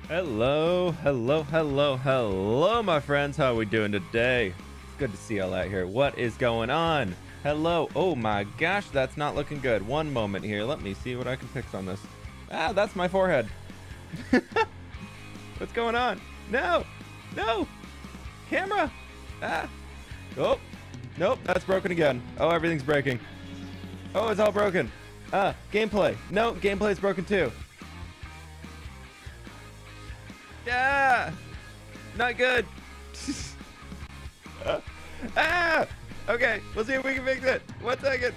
Hello, hello, my friends. How are we doing today? It's good to see Allay here. What is going on? Hello. Oh my gosh, that's not looking good. One moment here. Let me see what I can fix on this. Ah, that's my forehead. What's going on? No, no, camera. Ah, oh, nope, that's broken again. Oh, everything's breaking. Oh, it's all broken. Gameplay. No, gameplay's broken too. Yeah, not good. Okay, we'll see if we can fix it. 1 second.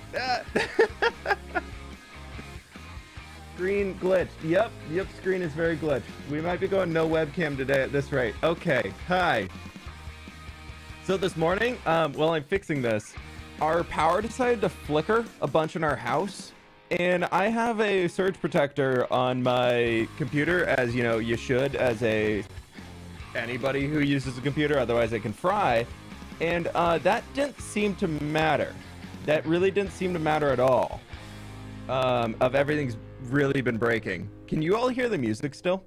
Screen glitched. Yep, screen is very glitched. We might be going no webcam today at this rate. Okay, hi. So this morning, while I'm fixing this, our power decided to flicker a bunch in our house. And I have a surge protector on my computer, as you know, you should, as anybody who uses a computer, otherwise it can fry. And that didn't seem to matter. That really didn't seem to matter at all. Of everything's really been breaking. Can you all hear the music still?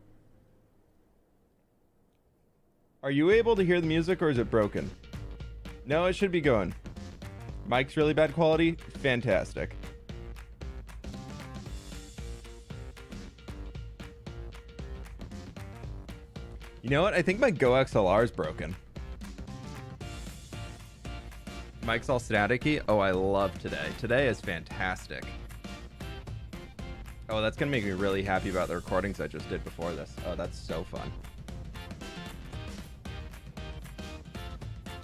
Are you able to hear the music, or is it broken? No, it should be going. Mic's really bad quality? Fantastic. You know what? I think my Go XLR is broken. Mic's all staticky. Oh, I love today. Today is fantastic. Oh, that's gonna make me really happy about the recordings I just did before this. Oh, that's so fun.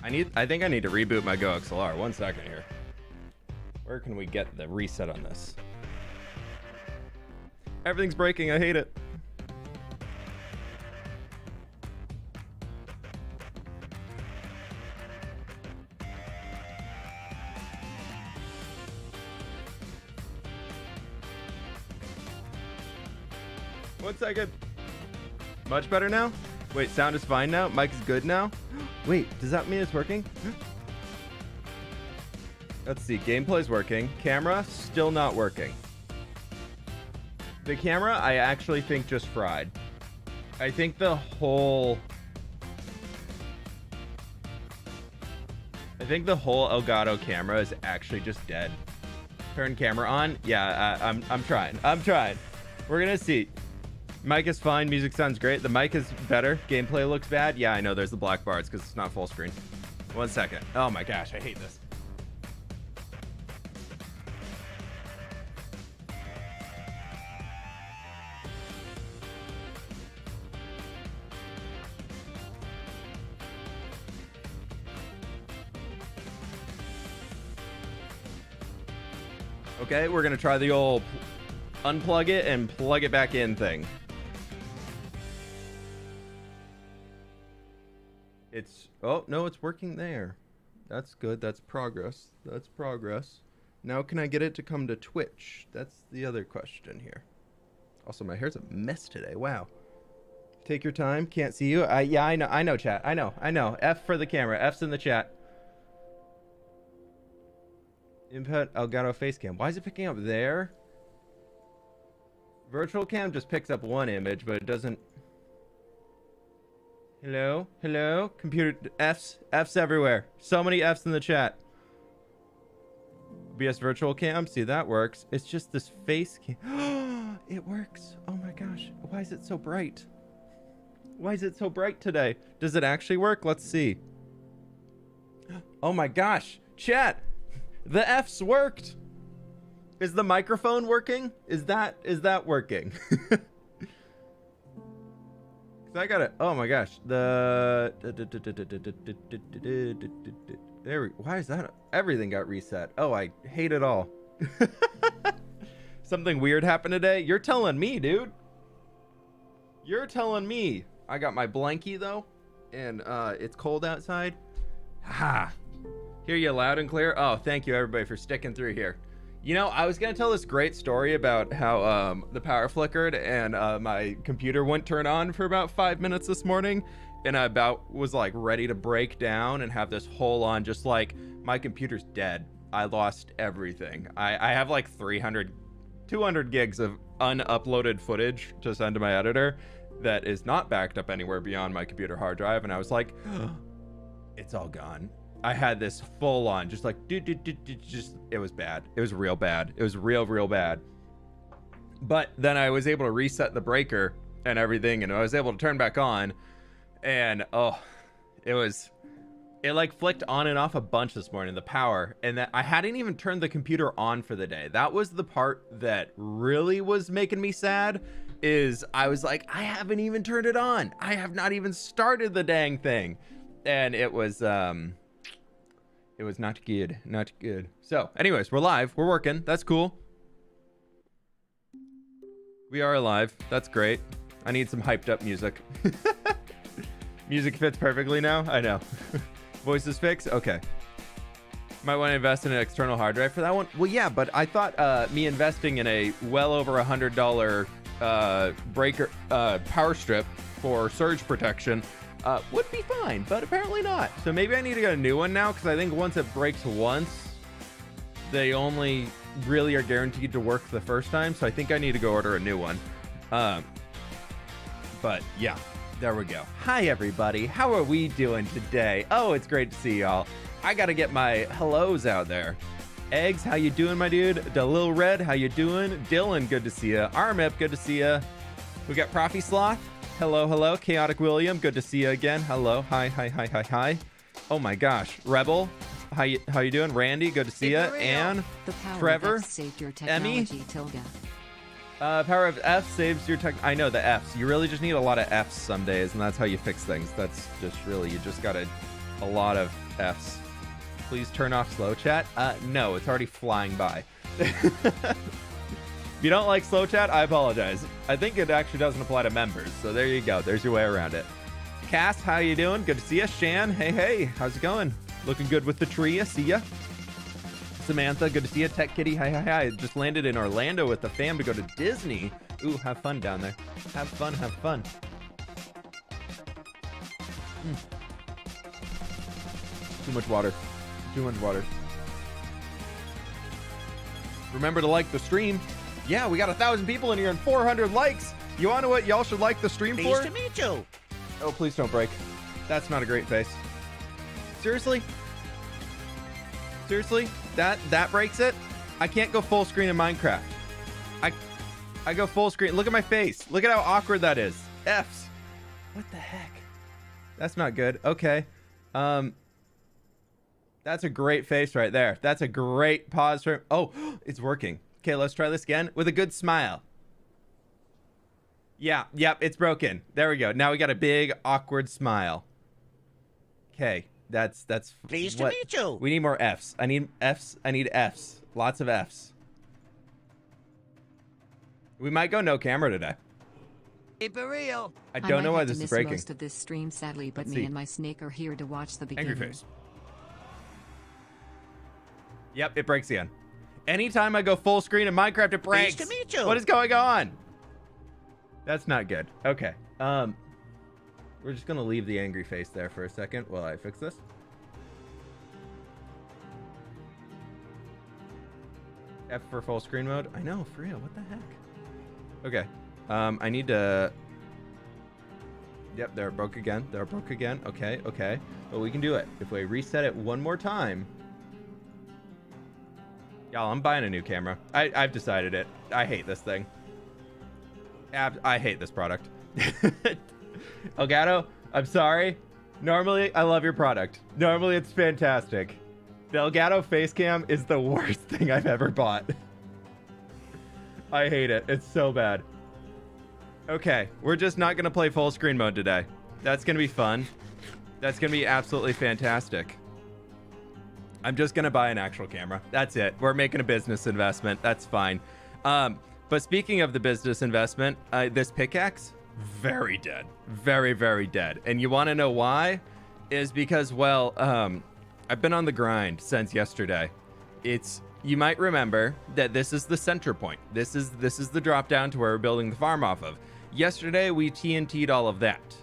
I think I need to reboot my Go XLR. 1 second here. Where can we get the reset on this? Everything's breaking. I hate it. One second. Much better now? Wait, sound is fine now? Mic is good now? Wait, does that mean it's working? Let's see, gameplay's working. Camera, still not working. The camera, I actually think just fried. I think the whole Elgato camera is actually just dead. Turn camera on. Yeah, I'm trying. We're gonna see. Mic is fine. Music sounds great. The mic is better. Gameplay looks bad. Yeah, I know there's the black bars because it's not full screen. 1 second. Oh my gosh, I hate this. Okay, we're gonna try the old unplug it and plug it back in thing. Oh no, it's working there. That's good. That's progress. Now can I get it to come to Twitch? That's the other question here. Also, my hair's a mess today. Wow. Take your time. Can't see you. Yeah, I know chat. I know. F for the camera. F's in the chat. Input Elgato face cam. Why is it picking up there? Virtual cam just picks up one image, but it doesn't. Hello, computer. F's everywhere. So many F's in the chat. BS virtual cam. See, that works. It's just this face cam. It works. Oh my gosh. Why is it so bright? Why is it so bright today? Does it actually work? Let's see. Oh my gosh. Chat. The F's worked. Is the microphone working? Is that working? I got it. Oh my gosh. There why is that? Everything got reset. Oh, I hate it all. Something weird happened today? You're telling me, dude. You're telling me. I got my blankie though, and it's cold outside. Ha. Hear you loud and clear. Oh, thank you everybody for sticking through here. You know, I was gonna tell this great story about how the power flickered and my computer wouldn't turn on for about 5 minutes this morning, and I about was like ready to break down and have this whole on just like my computer's dead. I lost everything. I have like 200 gigs of unuploaded footage to send to my editor, that is not backed up anywhere beyond my computer hard drive, and I was like, it's all gone. I had this full on, just like, just, it was bad. It was real bad. It was real bad. But then I was able to reset the breaker and everything, and I was able to turn back on, and it like flicked on and off a bunch this morning, the power, and that I hadn't even turned the computer on for the day. That was the part that really was making me sad, is I was like, I haven't even turned it on. I have not even started the dang thing. And it was not good, not good. So anyways, we're live, we're working. That's cool. We are alive. That's great. I need some hyped up music. Music fits perfectly now. I know. Voices fix. Okay. Might want to invest in an external hard drive for that one. Well, yeah, but I thought me investing in a well over $100 breaker power strip for surge protection would be fine, but apparently not. So maybe I need to get a new one now, because I think once it breaks once, they only really are guaranteed to work the first time. So I think I need to go order a new one. But yeah, there we go. Hi everybody, how are we doing today? Oh, it's great to see y'all. I gotta get my hellos out there. Eggs, how you doing, my dude? Lil Red, how you doing? Dylan, good to see ya. Armip, good to see ya. We got Profi Sloth. Hello. Chaotic William, good to see you again. Hello. Hi. Oh my gosh. Rebel, how you doing? Randy, good to see ya. And Trevor, Emmy. Power of F saves your tech. I know the Fs. You really just need a lot of Fs some days, and that's how you fix things. That's just really, you just got a lot of Fs. Please turn off slow chat. No, it's already flying by. If you don't like slow chat, I apologize. I think it actually doesn't apply to members, so there you go. There's your way around it. Cass, how you doing? Good to see you. Shan, hey, how's it going? Looking good with the tree. See ya. Samantha, good to see you. Tech Kitty, hi. Just landed in Orlando with the fam to go to Disney. Ooh, have fun down there. Have fun. Too much water. Remember to like the stream. Yeah, we got 1,000 people in here and 400 likes. You want to know what y'all should like the stream for? Pleased to meet you. Oh, please don't break. That's not a great face. Seriously? That breaks it? I can't go full screen in Minecraft. I go full screen. Look at my face. Look at how awkward that is. Fs. What the heck? That's not good. Okay. That's a great face right there. That's a great pause for... Oh, it's working. Okay, let's try this again with a good smile. Yep, it's broken. There we go. Now we got a big, awkward smile. Okay, that's... Pleased to meet you. We need more Fs. I need Fs. Lots of Fs. We might go no camera today. Keep it real. I don't know why this is breaking. Most of this stream, sadly, but me and my snake are here to watch the beginning. Angry face. Yep, it breaks again. Anytime I go full screen in Minecraft, it breaks. Pleased to meet you. What is going on? That's not good. Okay. We're just gonna leave the angry face there for a second while I fix this. F for full screen mode. I know, for real. What the heck? Okay. I need to... Yep, there it broke again. Okay. But we can do it. If we reset it one more time... Y'all, I'm buying a new camera. I've decided it. I hate this thing. I hate this product. Elgato, I'm sorry. Normally, I love your product. Normally, it's fantastic. The Elgato Facecam is the worst thing I've ever bought. I hate it. It's so bad. Okay, we're just not going to play full screen mode today. That's going to be fun. That's going to be absolutely fantastic. I'm just going to buy an actual camera. That's it. We're making a business investment. That's fine. But speaking of the business investment, this pickaxe, very dead. Very, very dead. And you want to know why? Is because, well, I've been on the grind since yesterday. You might remember that this is the center point. This is the drop down to where we're building the farm off of. Yesterday, we TNT'd all of that.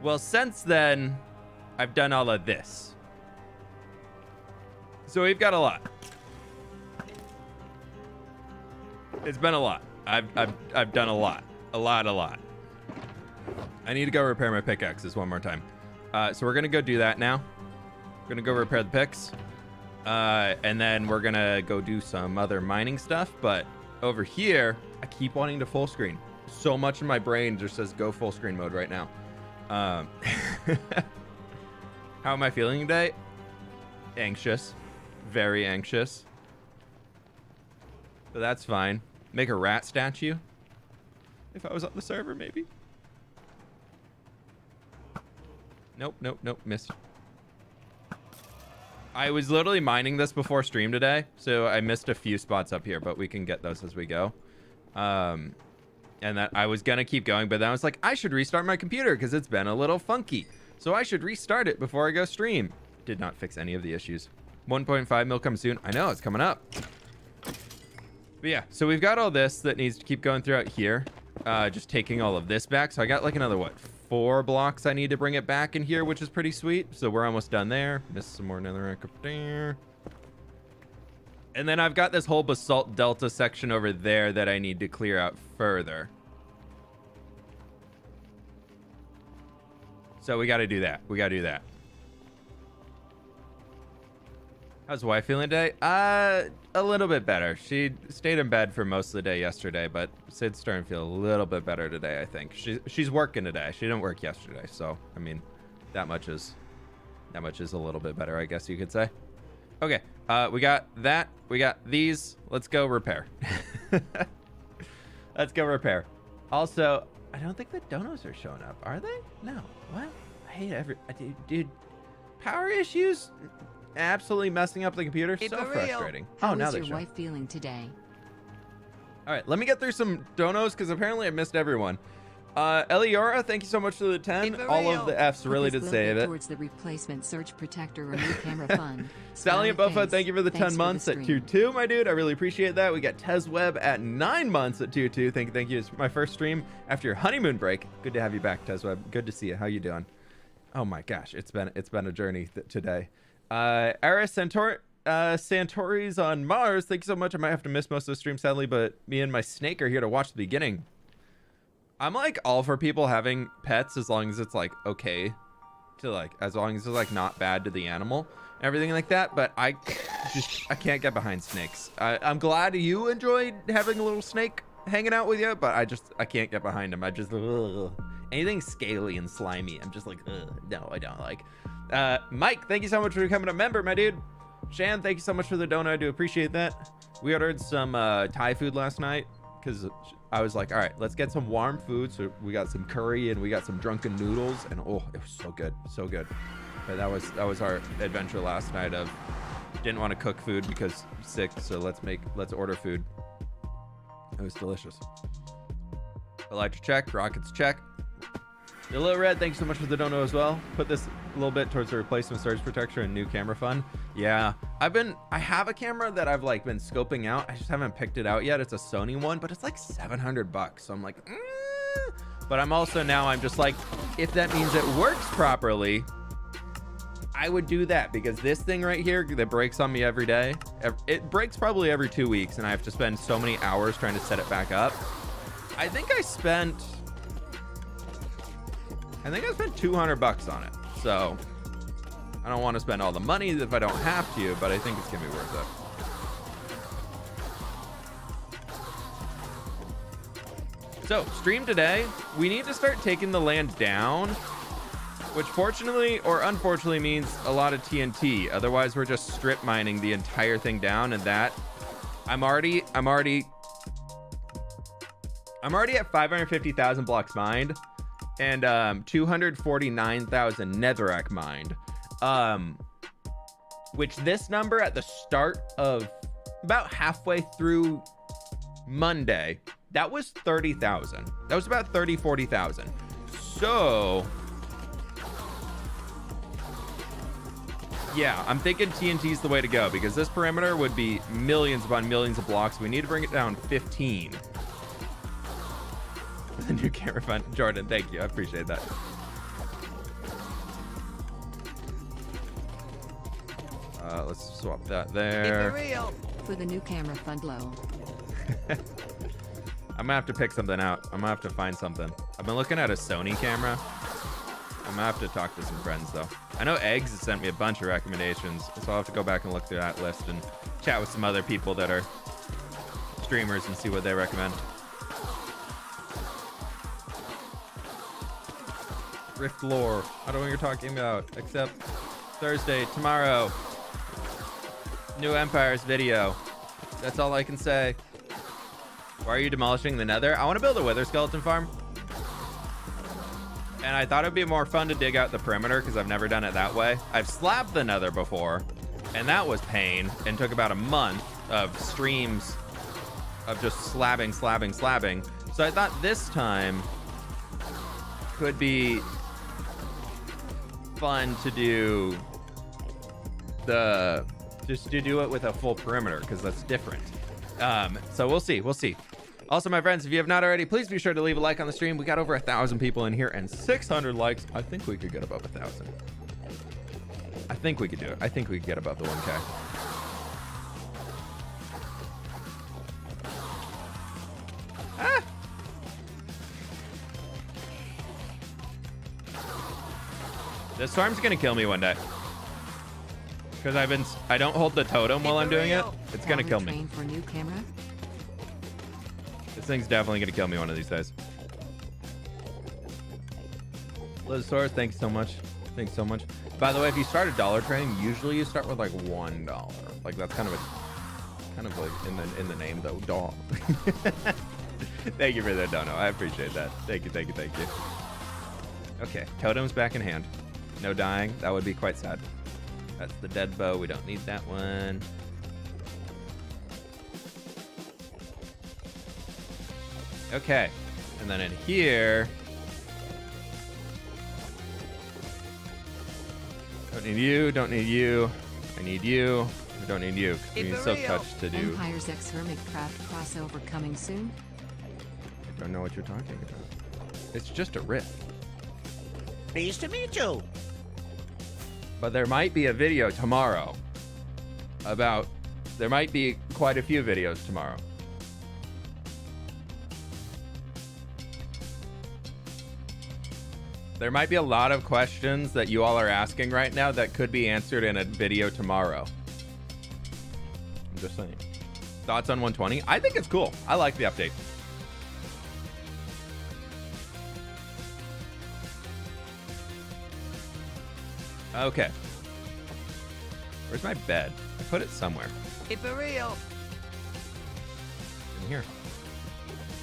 Well, since then, I've done all of this. So we've got a lot. It's been a lot. I've done a lot. A lot. I need to go repair my pickaxes one more time. So we're going to go do that now. We're going to go repair the picks. And then we're going to go do some other mining stuff. But over here, I keep wanting to full screen. So much in my brain just says go full screen mode right now. How am I feeling today? Anxious. Very anxious. But that's fine. Make a rat statue. If I was on the server, maybe. Nope, missed. I was literally mining this before stream today, so I missed a few spots up here, but we can get those as we go. And that I was gonna keep going, but then I was like, I should restart my computer because it's been a little funky. So I should restart it before I go stream. Did not fix any of the issues. 1.5 mil comes soon. I know, it's coming up. But yeah, so we've got all this that needs to keep going throughout here. Just taking all of this back. So I got like another, what, 4 blocks I need to bring it back in here, which is pretty sweet. So we're almost done there. Missed some more netherrack up there. And then I've got this whole basalt delta section over there that I need to clear out further. So we got to do that. How's the wife feeling today? A little bit better. She stayed in bed for most of the day yesterday, but Sid's starting to feel a little bit better today, I think. She's working today. She didn't work yesterday, so I mean, that much is a little bit better, I guess you could say. Okay, we got that. We got these. Let's go repair. Let's go repair. Also, I don't think the donos are showing up, are they? No. What? I hate dude. Power issues. Absolutely messing up the computer. So frustrating. How now is they your show. wife feeling today? All right, let me get through some donos because apparently I missed everyone. Eliora, thank you so much for the 10. All of the Fs really did save it. Towards the replacement surge protector or new camera fund. Stallion Buffa, thank you for the 10 months at 2-2, my dude. I really appreciate that. We got Tezweb at 9 months at 2-2. Thank you. It's my first stream after your honeymoon break. Good to have you back, Tezweb. Good to see you. How you doing? Oh my gosh, it's been a journey today. Aris Santori's on Mars. Thank you so much. I might have to miss most of the stream, sadly, but me and my snake are here to watch the beginning. I'm like all for people having pets as long as it's like okay to like, as long as it's like not bad to the animal and everything like that. But I can't get behind snakes. I'm glad you enjoyed having a little snake hanging out with you, but I can't get behind him. Anything scaly and slimy, I'm just like, no, I don't like. Mike, thank you so much for becoming a member, my dude. Shan, thank you so much for the donut. I do appreciate that. We ordered some Thai food last night because I was like, all right, let's get some warm food. So we got some curry and we got some drunken noodles, and oh, it was so good, so good. But that was our adventure last night of didn't want to cook food because sick, so let's order food. It was delicious. Elijah check, Rockets check. The Little Red, thanks so much for the dono as well. Put this a little bit towards the replacement surge protector and new camera fund. Yeah, I have a camera that I've like been scoping out. I just haven't picked it out yet. It's a Sony one, but it's like $700. So I'm like, but I'm just like, if that means it works properly, I would do that, because this thing right here that breaks on me every day, it breaks probably every 2 weeks, and I have to spend so many hours trying to set it back up. I think I spent $200 on it. So I don't want to spend all the money if I don't have to, but I think it's gonna be worth it. So stream today, we need to start taking the land down, which fortunately or unfortunately means a lot of TNT. Otherwise we're just strip mining the entire thing down, and that I'm already at 550,000 blocks mined and 249,000 netherrack mined, which this number at the start of about halfway through Monday, that was 30,000. That was about 40,000. So yeah, I'm thinking TNT is the way to go, because this perimeter would be millions upon millions of blocks. We need to bring it down 15. The new camera fund. Jordan, thank you. I appreciate that. Let's swap that there. For the new camera fund low. I'm gonna have to pick something out. I'm gonna have to find something. I've been looking at a Sony camera. I'm gonna have to talk to some friends though. I know Eggs has sent me a bunch of recommendations, so I'll have to go back and look through that list and chat with some other people that are streamers and see what they recommend. Rift lore. I don't know what you're talking about, except Thursday, tomorrow. New Empires video. That's all I can say. Why are you demolishing the Nether? I want to build a Wither skeleton farm. And I thought it'd be more fun to dig out the perimeter because I've never done it that way. I've slabbed the Nether before, and that was pain and took about a month of streams of just slabbing. So I thought this time could be fun to do just to do it with a full perimeter because that's different. So we'll see. Also, my friends, if you have not already, please be sure to leave a like on the stream. We got over 1,000 people in here and 600 likes. I think we could get above 1,000. I think we could do it. I think we could get above the 1K. Ah! This storm's gonna kill me one day. Because I don't hold the totem while I'm doing it. It's gonna kill me. Train for new camera? This thing's definitely gonna kill me one of these days. Lizosaurus, thanks so much. Thanks so much. By the way, if you start a dollar train, usually you start with like $1. Like that's kind of like in the name though, doll. Thank you for that, Dono. I appreciate that. Thank you. Okay, totem's back in hand. No dying. That would be quite sad. That's the dead bow. We don't need that one. Okay, and then in here, don't need you, don't need you. I need you. I don't need you. We need Silk Touch to do. Empire's X Hermitcraft crossover coming soon. I don't know what you're talking about. It's just a riff. Pleased to meet you. But there might be a video tomorrow about. There might be quite a few videos tomorrow. There might be a lot of questions that you all are asking right now that could be answered in a video tomorrow. I'm just saying. Thoughts on 120? I think it's cool. I like the update. Okay. Where's my bed? I put it somewhere. Keep it real. In here.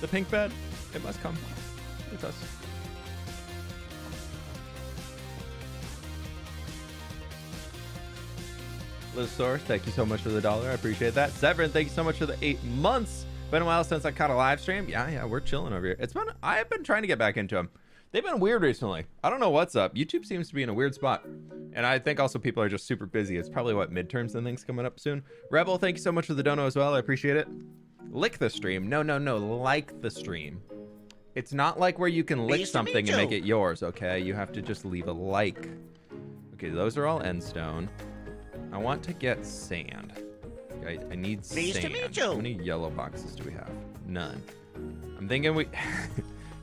The pink bed. It must come. It's us. Lizosaurus, thank you so much for the $1. I appreciate that. Severin, thank you so much for the 8 months. Been a while since I caught a live stream. Yeah, we're chilling over here. I have been trying to get back into them. They've been weird recently. I don't know what's up. YouTube seems to be in a weird spot. And I think also people are just super busy. It's probably what, midterms and things coming up soon. Rebel, thank you so much for the dono as well. I appreciate it. Lick the stream. No. Like the stream. It's not like where you can lick something and make it yours, okay? You have to just leave a like. Okay, those are all end stone. I want to get sand. I need Pleased sand. to meet you. How many yellow boxes do we have? None. I'm thinking we...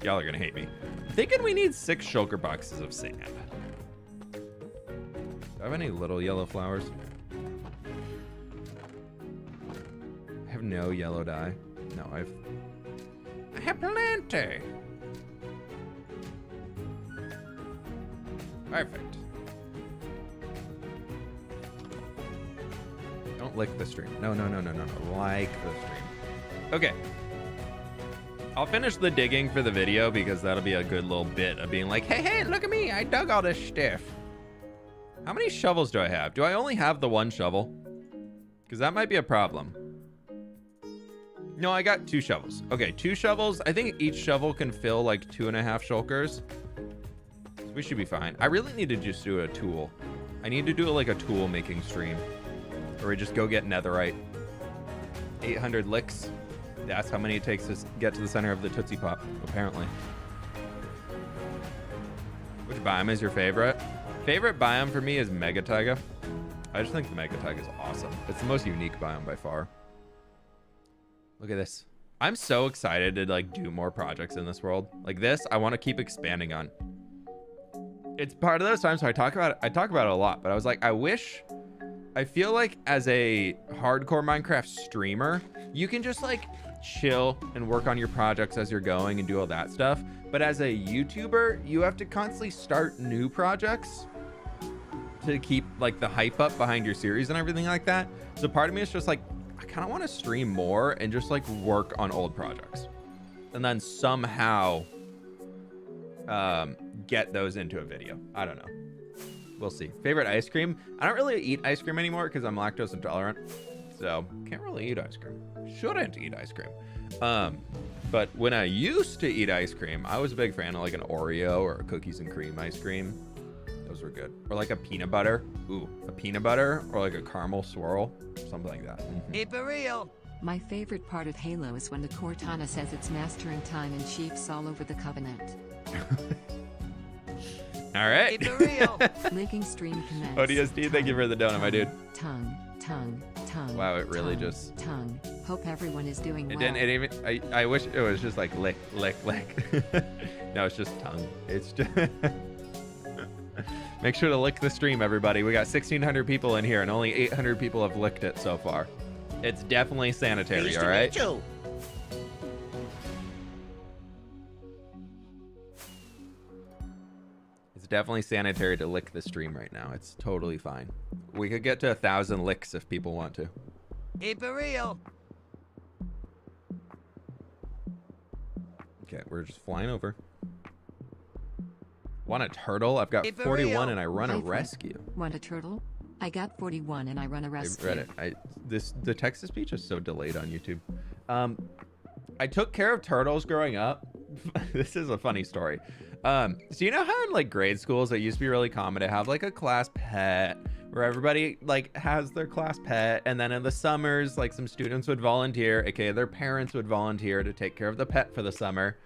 Y'all are gonna hate me. I'm thinking we need 6 shulker boxes of sand. Do I have any little yellow flowers? I have no yellow dye. No, I have plenty. Perfect. Don't lick the stream. No. Like the stream. Okay. I'll finish the digging for the video because that'll be a good little bit of being like, hey, look at me. I dug all this stuff. How many shovels do I have? Do I only have the 1 shovel? Because that might be a problem. No, I got 2 shovels. Okay, 2 shovels. I think each shovel can fill like 2.5 shulkers. So we should be fine. I really need to just do a tool. I need to do like a tool making stream. Or we just go get netherite. 800 licks. That's how many it takes to get to the center of the Tootsie Pop, apparently. Which biome is your favorite? Favorite biome for me is Mega Taiga. I just think the Mega Taiga is awesome. It's the most unique biome by far. Look at this. I'm so excited to like do more projects in this world. Like this, I want to keep expanding on. It's part of those times where I talk about it a lot, but I was like, I feel like as a hardcore Minecraft streamer, you can just like chill and work on your projects as you're going and do all that stuff. But as a YouTuber, you have to constantly start new projects to keep like the hype up behind your series and everything like that. So part of me is just like, I kind of want to stream more and just like work on old projects and then somehow get those into a video. I don't know. We'll see. Favorite ice cream? I don't really eat ice cream anymore because I'm lactose intolerant. So can't really eat ice cream. Shouldn't eat ice cream. But when I used to eat ice cream, I was a big fan of like an Oreo or a cookies and cream ice cream. Those were good. Or like a peanut butter. Ooh, a peanut butter or like a caramel swirl. Something like that. Keep it real. My favorite part of Halo is when the Cortana says it's mastering time and Chiefs all over the Covenant. All right. Keep it real. Linking stream commence. ODSD, thank you for the donut, my dude. Tongue. Wow, it really tongue, just... Tongue. Hope everyone is doing well. It didn't even... I wish it was just like lick. No, it's just tongue. It's just... Make sure to lick the stream, everybody. We got 1,600 people in here, and only 800 people have licked it so far. It's definitely sanitary, Pleased all to right? meet you. It's definitely sanitary to lick the stream right now. It's totally fine. We could get to 1,000 licks if people want to. Keep it real. Okay, we're just flying over. Want a turtle? I've got Keep it 41 real. and I run a Hi, Fred. rescue. Want a turtle? I got 41 and I run a rescue. I read it. The text to speech is so delayed on YouTube. I took care of turtles growing up. This is a funny story. So you know how in like grade schools it used to be really common to have like a class pet where everybody like has their class pet, and then in the summers like some students would volunteer, aka their parents would volunteer to take care of the pet for the summer.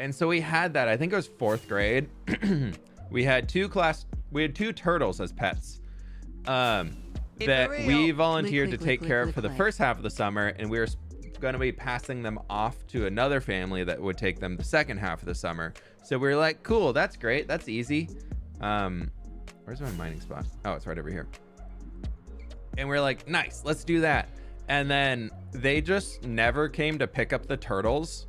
And so we had that. I think it was 4th grade. We had two turtles as pets. That we volunteered to take care of for the first half of the summer, and we were going to be passing them off to another family that would take them the second half of the summer. So we were like, cool, that's great, that's easy. Where's my mining spot? Oh, it's right over here. And we're like, nice, let's do that. And then they just never came to pick up the turtles.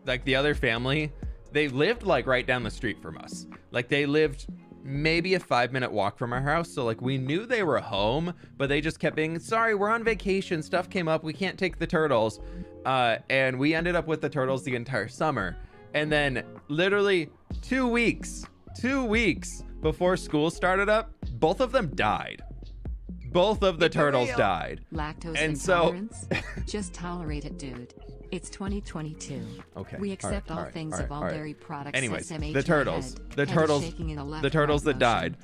Like the other family, they lived like right down the street from us. Like they lived maybe a 5-minute walk from our house. So like we knew they were home, but they just kept being, sorry, we're on vacation. Stuff came up. We can't take the turtles. And we ended up with the turtles the entire summer. And then literally 2 weeks before school started up, both of them died. Both of the turtles died. Lactose And intolerance? Just tolerate it, dude. It's 2022. Okay. We accept all things of all dairy products. Anyways, SMH the turtles that died.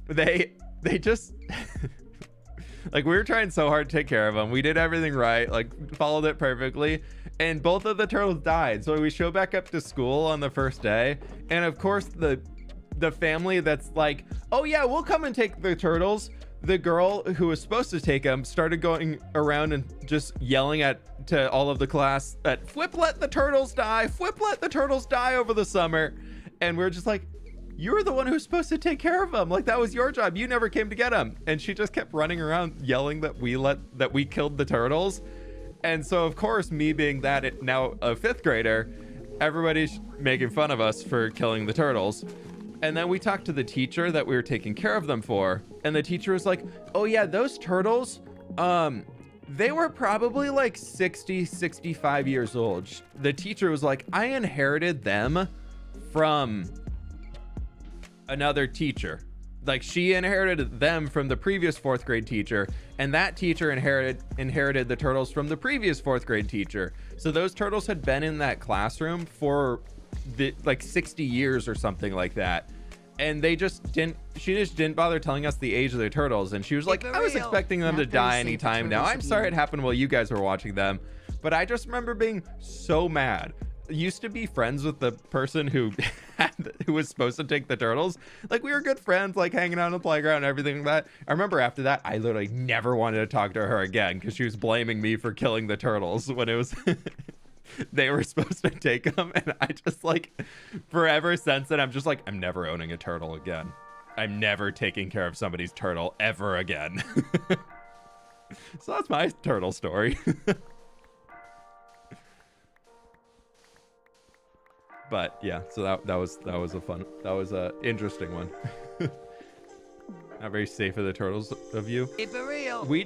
They just like we were trying so hard to take care of them. We did everything right, like followed it perfectly, and both of the turtles died. So we show back up to school on the first day, and of course the family that's like, oh yeah, we'll come and take the turtles. The girl who was supposed to take them started going around and just yelling to all of the class that fWhip let the turtles die. fWhip let the turtles die over the summer. And we're just like, you were the one who was supposed to take care of them. Like that was your job. You never came to get them. And she just kept running around yelling that we killed the turtles. And so of course, me being now a 5th grader, everybody's making fun of us for killing the turtles. And then we talked to the teacher that we were taking care of them for, and the teacher was like, oh yeah, those turtles, they were probably like 65 years old. The teacher was like, I inherited them from another teacher. Like she inherited them from the previous 4th grade teacher, and that teacher inherited the turtles from the previous 4th grade teacher. So those turtles had been in that classroom for like 60 years or something like that, and she just didn't bother telling us the age of the turtles. And she was like, I was expecting them to die anytime now. I'm sorry it happened while you guys were watching them. But I just remember being so mad used to be friends with the person who who was supposed to take the turtles. Like, we were good friends, like hanging out on the playground and everything like that. I remember after that, I literally never wanted to talk to her again because she was blaming me for killing the turtles when it was they were supposed to take them. And I just like, forever since then, I'm just like, I'm never owning a turtle again. I'm never taking care of somebody's turtle ever again. So that's my turtle story. But yeah, so that was a interesting one. Not very safe of the turtles of you. Keep it real. We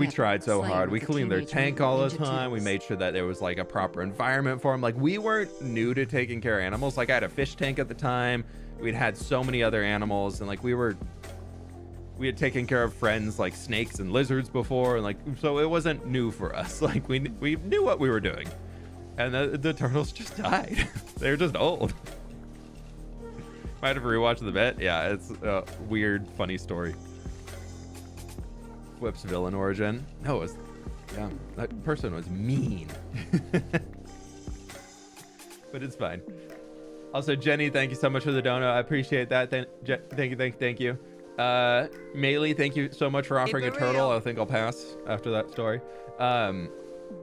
tried so hard. We cleaned their tank all the time. We Turtles. made sure that there was like a proper environment for them. Like, we weren't new to taking care of animals. Like, I had a fish tank at the time. We'd had so many other animals, and like we had taken care of friends like snakes and lizards before, and like, so it wasn't new for us. Like, we knew what we were doing. And the turtles just died. They're just old. Might have rewatched the bit. Yeah, it's a weird, funny story. fWhip's villain origin. No, it was... Yeah, that person was mean. But it's fine. Also, Jenny, thank you so much for the dono. I appreciate that. Thank you. Maylee, thank you so much for offering a turtle. I think I'll pass after that story.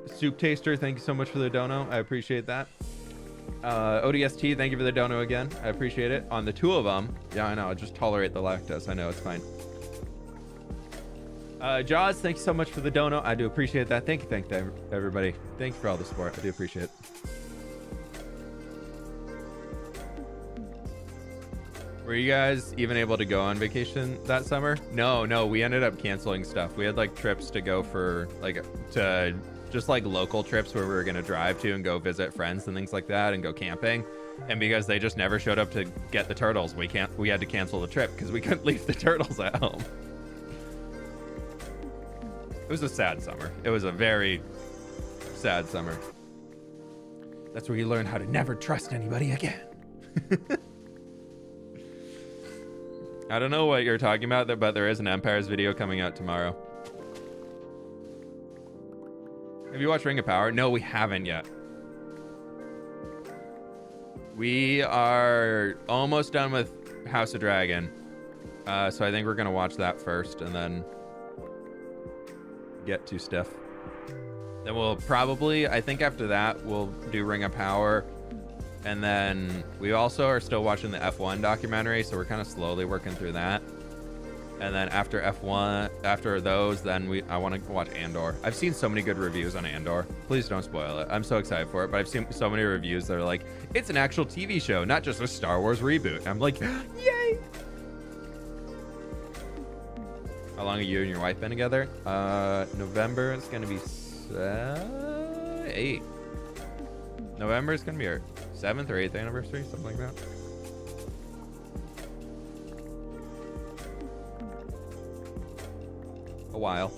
Soup Taster, thank you so much for the dono. I appreciate that. ODST, thank you for the dono again. I appreciate it. On the two of them, yeah, I know. I just tolerate the lactose. I know, it's fine. Jaws, thank you so much for the dono. I do appreciate that. Thank you, everybody. Thank you for all the support. I do appreciate it. Were you guys even able to go on vacation that summer? No, we ended up canceling stuff. We had like trips to go for like to just like local trips where we were gonna drive to and go visit friends and things like that and go camping. And because they just never showed up to get the turtles, we had to cancel the trip because we couldn't leave the turtles at home. It was a sad summer. It was a very sad summer. That's where you learn how to never trust anybody again. I don't know what you're talking about, but there is an Empires video coming out tomorrow. Have you watched Ring of Power? No, we haven't yet. We are almost done with House of Dragon. So I think we're going to watch that first and then get to stuff. Then we'll probably, I think after that, we'll do Ring of Power. And then we also are still watching the F1 documentary, so we're kind of slowly working through that. And then after F1, after those, then I want to watch Andor. I've seen so many good reviews on Andor. Please don't spoil it. I'm so excited for it, but I've seen so many reviews that are like, it's an actual TV show, not just a Star Wars reboot. I'm like, yay! How long have you and your wife been together? November is going to be 8. November is going to be our 7th or 8th anniversary, something like that. A while.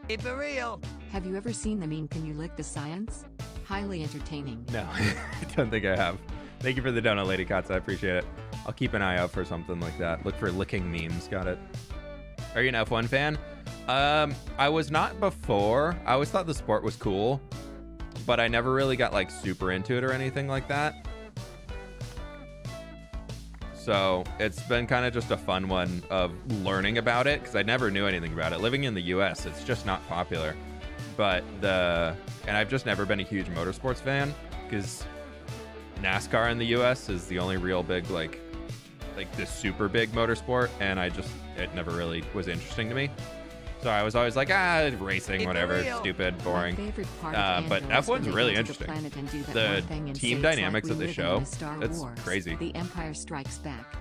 Keep it real. Have you ever seen the meme Can You Lick the Science? Highly entertaining. No, I don't think I have. Thank you for the donut, Lady Katz. I appreciate it. I'll keep an eye out for something like that. Look for licking memes. Got it. Are you an F1 fan? I was not before. I always thought the sport was cool, but I never really got like super into it or anything like that. So it's been kind of just a fun one of learning about it because I never knew anything about it. Living in the US, it's just not popular. But and I've just never been a huge motorsports fan because NASCAR in the US is the only real big like this super big motorsport, and it never really was interesting to me. So I was always like, racing, whatever, stupid, boring. But F1's really interesting. The team dynamics that they show, it's crazy. The Empire Strikes Back.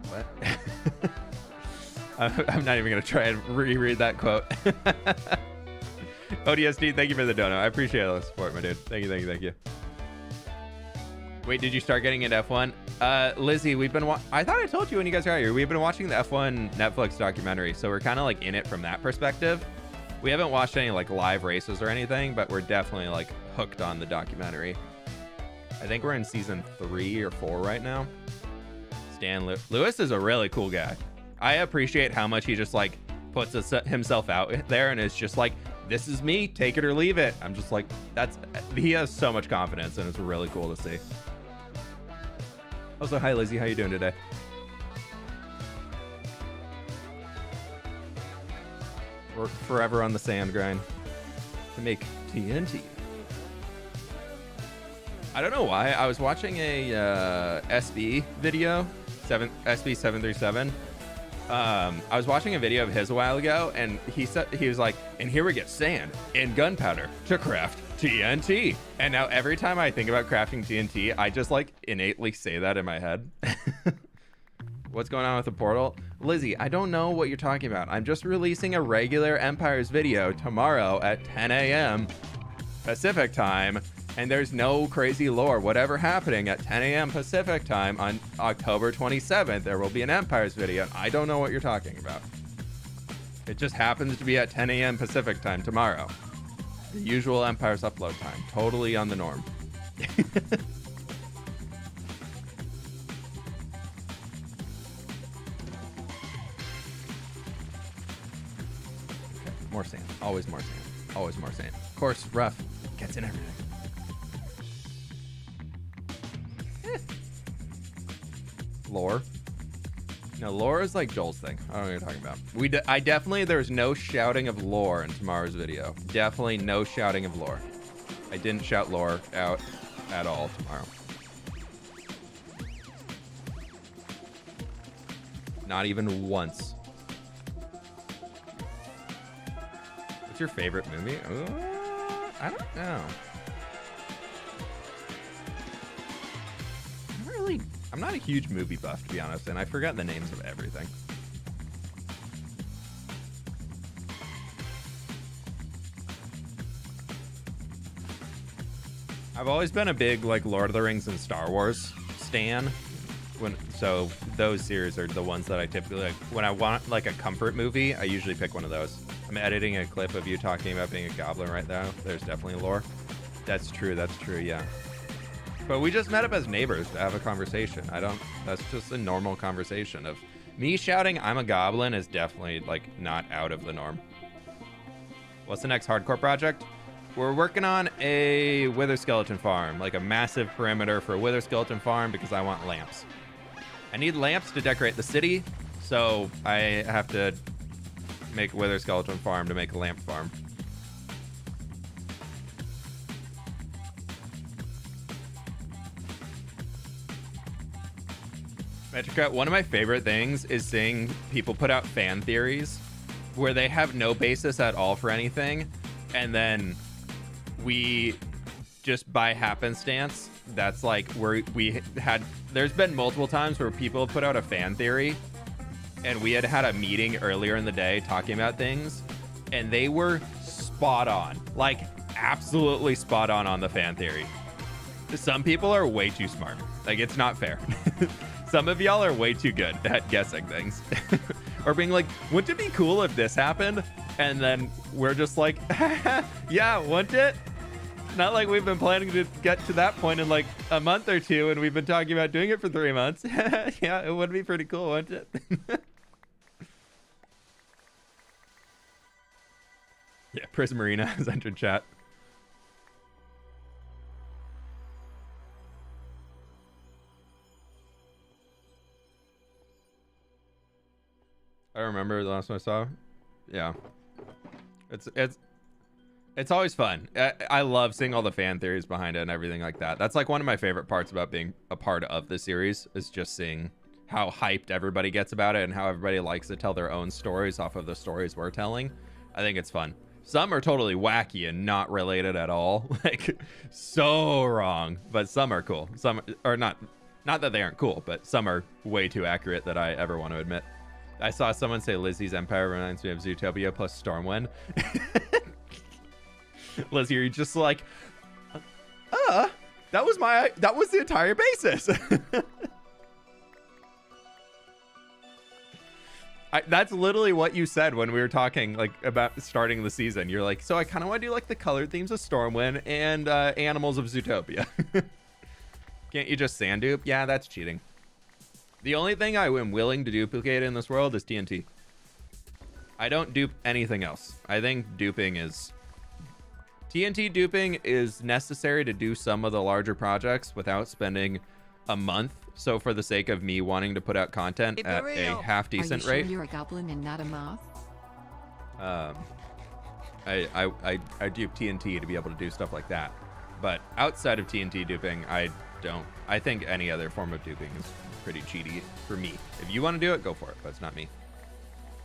What? I'm not even going to try and reread that quote. ODSD, thank you for the dono. I appreciate all the support, my dude. Thank you. Wait, did you start getting into F1? Lizzie, we've been I thought I told you when you guys got here. We've been watching the F1 Netflix documentary, so we're kind of like in it from that perspective. We haven't watched any like live races or anything, but we're definitely like hooked on the documentary. I think we're in season 3 or 4 right now. Lewis is a really cool guy. I appreciate how much he just like puts himself out there and is just like, this is me, take it or leave it. I'm just like, he has so much confidence and it's really cool to see. Also, hi Lizzie, how you doing today? We're forever on the sand grind to make TNT. I don't know why. I was watching a SB video, SB737. I was watching a video of his a while ago, and he was like, and here we get sand and gunpowder to craft TNT. And now every time I think about crafting TNT, I just like innately say that in my head. What's going on with the portal? Lizzie, I don't know what you're talking about. I'm just releasing a regular Empires video tomorrow at 10 a.m. Pacific time, and there's no crazy lore whatever happening at 10 a.m. Pacific time on October 27th. There will be an Empires video, and I don't know what you're talking about. It just happens to be at 10 a.m. Pacific time tomorrow. The usual Empires upload time. Totally on the norm. More sand. Always more sand. Always more sand. Of course, rough gets in everything. Lore. No, lore is like Joel's thing. I don't know what you're talking about. I definitely, there's no shouting of lore in tomorrow's video. Definitely no shouting of lore. I didn't shout lore out at all tomorrow. Not even once. What's your favorite movie? I don't know. I'm not a huge movie buff, to be honest, and I forgot the names of everything. I've always been a big like Lord of the Rings and Star Wars stan. So those series are the ones that I typically like. When I want like a comfort movie, I usually pick one of those. I'm editing a clip of you talking about being a goblin right now. There's definitely lore. That's true, yeah. But we just met up as neighbors to have a conversation. That's just a normal conversation of me shouting I'm a goblin is definitely like not out of the norm. What's the next hardcore project? We're working on a wither skeleton farm, like a massive perimeter for a wither skeleton farm because I want lamps. I need lamps to decorate the city, so I have to make a wither skeleton farm to make a lamp farm. Metrica, one of my favorite things is seeing people put out fan theories where they have no basis at all for anything, and then we just by happenstance, that's like there's been multiple times where people have put out a fan theory and we had a meeting earlier in the day talking about things and they were spot on, like absolutely spot on the fan theory. Some people are way too smart. Like, it's not fair. Some of y'all are way too good at guessing things. Or being like, wouldn't it be cool if this happened? And then we're just like, yeah, wouldn't it? Not like we've been planning to get to that point in like a month or two and we've been talking about doing it for 3 months. Yeah, it would be pretty cool, wouldn't it? Yeah, Prism Arena has entered chat. I remember the last one I saw. Yeah, it's always fun. I love seeing all the fan theories behind it and everything like that. That's like one of my favorite parts about being a part of the series, is just seeing how hyped everybody gets about it and how everybody likes to tell their own stories off of the stories we're telling. I think it's fun. Some are totally wacky and not related at all, like so wrong, but some are cool. Some are not that they aren't cool, but some are way too accurate that I ever want to admit. I saw someone say Lizzie's Empire reminds me of Zootopia plus Stormwind. Lizzie, you're just like, that was the entire basis. That's literally what you said when we were talking like about starting the season. You're like, so I kind of want to do like the colored themes of Stormwind and Animals of Zootopia. Can't you just sand dupe? Yeah, that's cheating. The only thing I am willing to duplicate in this world is TNT. I don't dupe anything else. I think TNT duping is necessary to do some of the larger projects without spending a month. So for the sake of me wanting to put out content at a half decent Are you rate, sure you're a goblin and not a moth? I dupe TNT to be able to do stuff like that. But outside of TNT duping, I don't. I think any other form of duping is pretty cheaty for me. If you want to do it, go for it, but it's not me.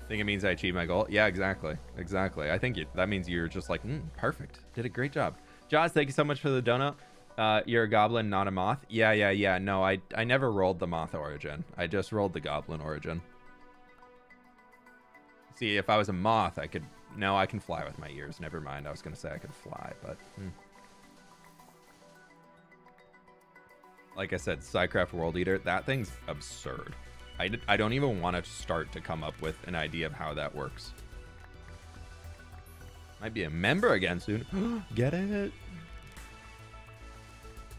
Think it means I achieved my goal? Yeah, exactly. I think that means you're just like, perfect. Did a great job. Jaws, thank you so much for the donut. You're a goblin, not a moth. Yeah. No, I never rolled the moth origin. I just rolled the goblin origin. See, if I was a moth, I could... No, I can fly with my ears. Never mind. I was going to say I could fly, but... Like I said, Psycraft World Eater, that thing's absurd. I don't even want to start to come up with an idea of how that works. Might be a member again soon. Get it?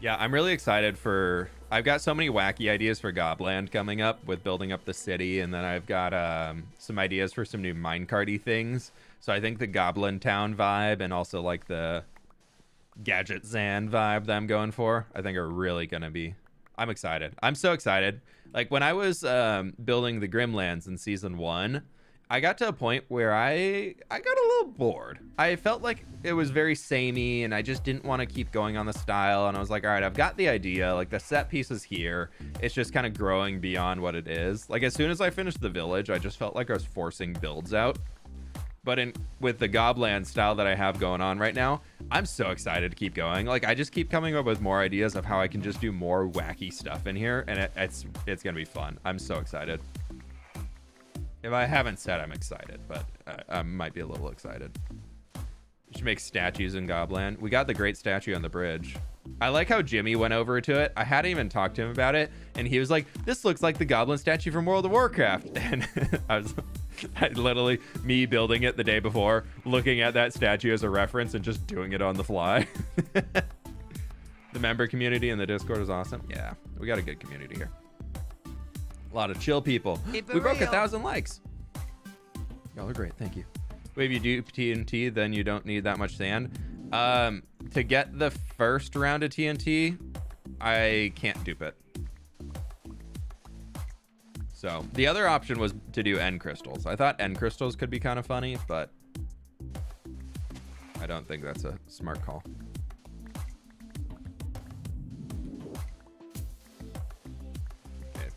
Yeah, I'm really excited for... I've got so many wacky ideas for Gobland coming up with building up the city, and then I've got some ideas for some new minecart-y things. So I think the Goblin Town vibe and also like the Gadget Zan vibe that I'm going for, I think are really going to be... I'm excited. I'm so excited. Like when I was building the Grimlands in season 1, I got to a point where I got a little bored. I felt like it was very samey and I just didn't want to keep going on the style. And I was like, all right, I've got the idea. Like the set piece is here. It's just kind of growing beyond what it is. Like as soon as I finished the village, I just felt like I was forcing builds out. But with the Gobland style that I have going on right now, I'm so excited to keep going. Like I just keep coming up with more ideas of how I can just do more wacky stuff in here, and it's gonna be fun. I'm so excited. If I haven't said I'm excited, but I might be a little excited. You should make statues in Gobland. We got the great statue on the bridge. I like how Jimmy went over to it. I hadn't even talked to him about it, and he was like, "This looks like the Goblin statue from World of Warcraft." And I literally, me building it the day before, looking at that statue as a reference and just doing it on the fly. The member community in the Discord is awesome. Yeah, we got a good community here. A lot of chill people. We broke 1,000 likes. Y'all are great. Thank you. If you do TNT, then you don't need that much sand. To get the first round of TNT, I can't dupe it. So the other option was to do end crystals. I thought end crystals could be kind of funny, but I don't think that's a smart call. Okay.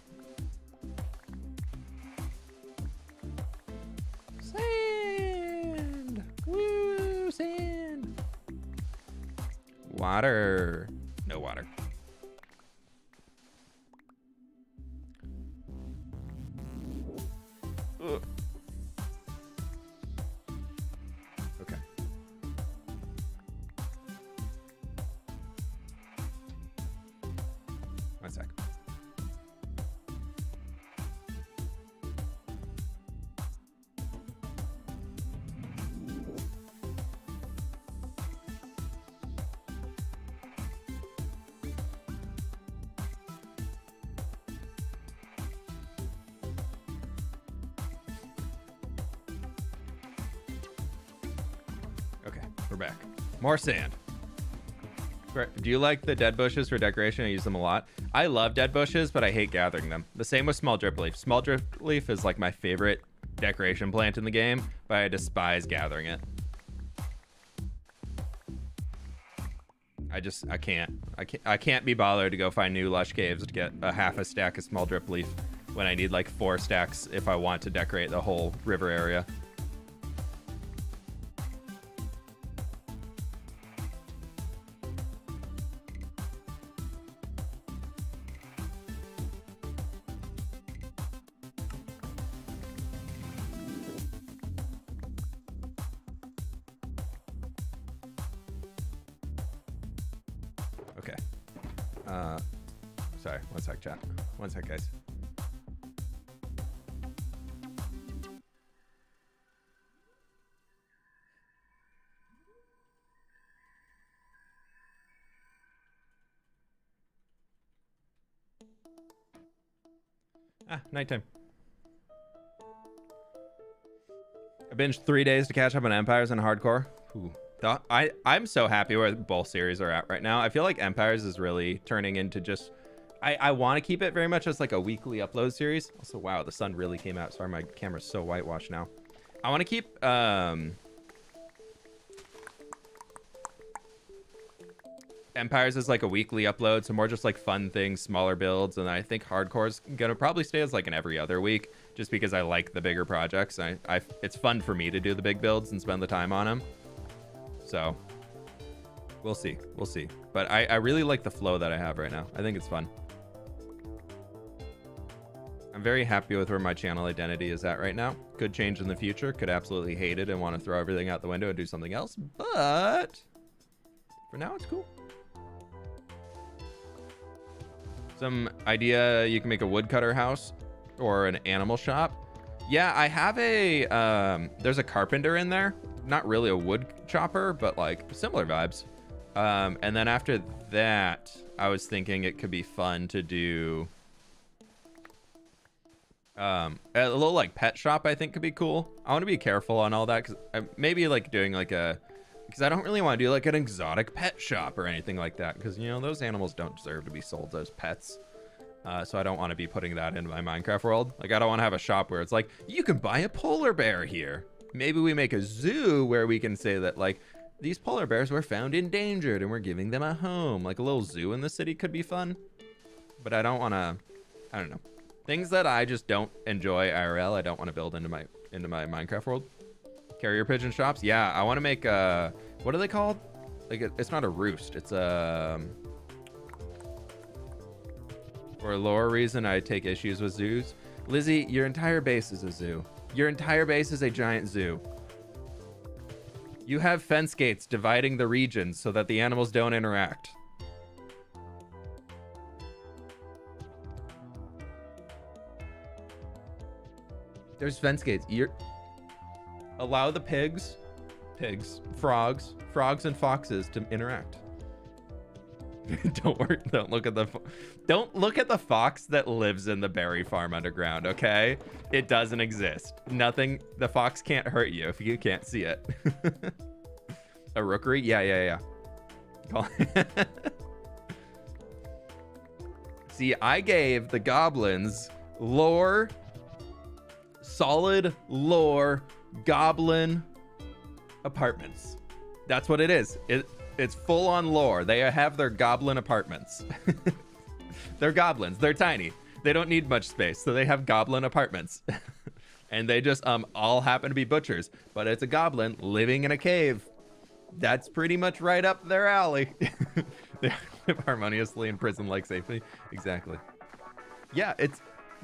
Sand! Woo, sand! Water. No water. Ugh. Okay. One sec. Okay, we're back. More sand. Do you like the dead bushes for decoration? I use them a lot. I love dead bushes, but I hate gathering them. The same with small drip leaf. Small drip leaf is like my favorite decoration plant in the game, but I despise gathering it. I can't be bothered to go find new lush caves to get a half a stack of small drip leaf when I need like 4 stacks if I want to decorate the whole river area. Sorry, one sec, chat. One sec, guys. Ah, nighttime. I binged 3 days to catch up on Empires and Hardcore. Ooh. I'm so happy where both series are at right now. I feel like Empires is really turning into just... I want to keep it very much as like a weekly upload series. Also, wow, the sun really came out. Sorry, my camera's so whitewashed now. I want to keep... Empires is like a weekly upload, so more just like fun things, smaller builds, and I think Hardcore's gonna probably stay as like an every other week, just because I like the bigger projects. It's fun for me to do the big builds and spend the time on them. So we'll see, But I really like the flow that I have right now. I think it's fun. I'm very happy with where my channel identity is at right now. Could change in the future. Could absolutely hate it and want to throw everything out the window and do something else. But for now, it's cool. Some idea you can make a woodcutter house or an animal shop. Yeah, I have a, there's a carpenter in there. Not really a wood chopper, but like similar vibes. And then after that, I was thinking it could be fun to do a little like pet shop. I think could be cool. I want to be careful on all that because maybe like doing like a, because I don't really want to do like an exotic pet shop or anything like that, because you know those animals don't deserve to be sold as pets. So I don't want to be putting that into my Minecraft world. Like I don't want to have a shop where it's like, you can buy a polar bear here. Maybe we make a zoo where we can say that like these polar bears were found endangered and we're giving them a home. Like a little zoo in the city could be fun. But I don't want to, I don't know. Things that I just don't enjoy IRL, I don't want to build into my Minecraft world. Carrier pigeon shops. Yeah, I want to make a, what are they called? Like it's not a roost. It's a, for a lore reason, I take issues with zoos. Lizzie, your entire base is a zoo. Your entire base is a giant zoo. You have fence gates dividing the regions so that the animals don't interact. There's fence gates. Allow the pigs, frogs and foxes to interact. Don't worry. Don't look at the fox that lives in the berry farm underground. Okay, it doesn't exist. Nothing. The fox can't hurt you if you can't see it. A rookery? Yeah. See, I gave the goblins lore, solid lore goblin apartments. That's what it is. It's full on lore. They have their goblin apartments. They're goblins. They're tiny. They don't need much space, so they have goblin apartments. And they just all happen to be butchers, but it's a goblin living in a cave. That's pretty much right up their alley. They live harmoniously in prison-like safety. Exactly. Yeah,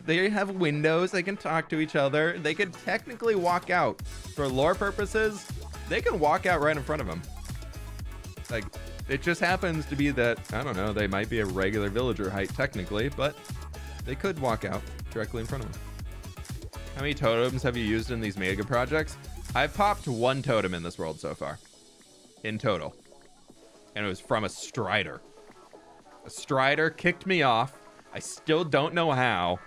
they have windows. They can talk to each other. They can technically walk out. For lore purposes, they can walk out right in front of them. Like, it just happens to be that, I don't know, they might be a regular villager height technically, but they could walk out directly in front of them. How many totems have you used in these mega projects? I've popped 1 totem in this world so far. In total. And it was from a strider. A strider kicked me off. I still don't know how.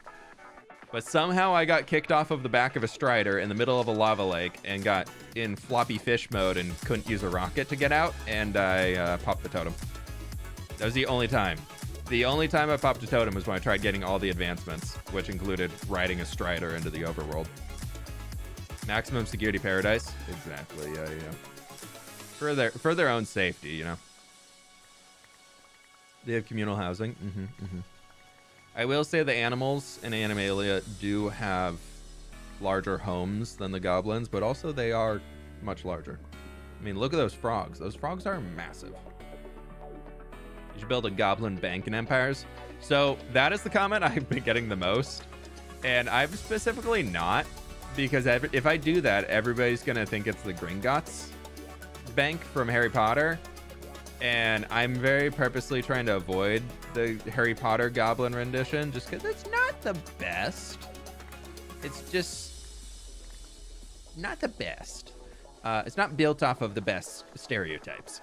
But somehow I got kicked off of the back of a strider in the middle of a lava lake and got in floppy fish mode and couldn't use a rocket to get out, and I popped the totem. That was the only time. The only time I popped a totem was when I tried getting all the advancements, which included riding a strider into the overworld. Maximum security paradise. Exactly, yeah. For their own safety, you know. They have communal housing. I will say the animals in Animalia do have larger homes than the goblins, but also they are much larger. I mean, look at those frogs. Those frogs are massive. You should build a goblin bank in Empires. So that is the comment I've been getting the most. And I'm specifically not, because if I do that, everybody's going to think it's the Gringotts bank from Harry Potter. And I'm very purposely trying to avoid the Harry Potter goblin rendition just because it's not the best. It's just not the best. It's not built off of the best stereotypes.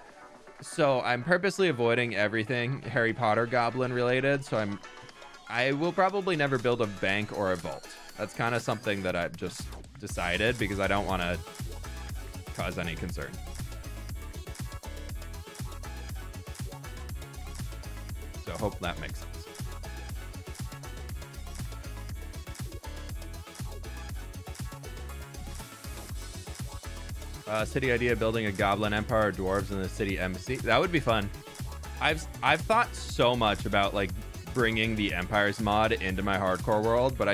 So I'm purposely avoiding everything Harry Potter goblin related. So I'm I will probably never build a bank or a vault. That's kind of something that I've just decided because I don't want to cause any concern. So hope that makes sense. City idea, building a goblin empire, dwarves in the city embassy. That would be fun. I've thought so much about like bringing the empires mod into my hardcore world, but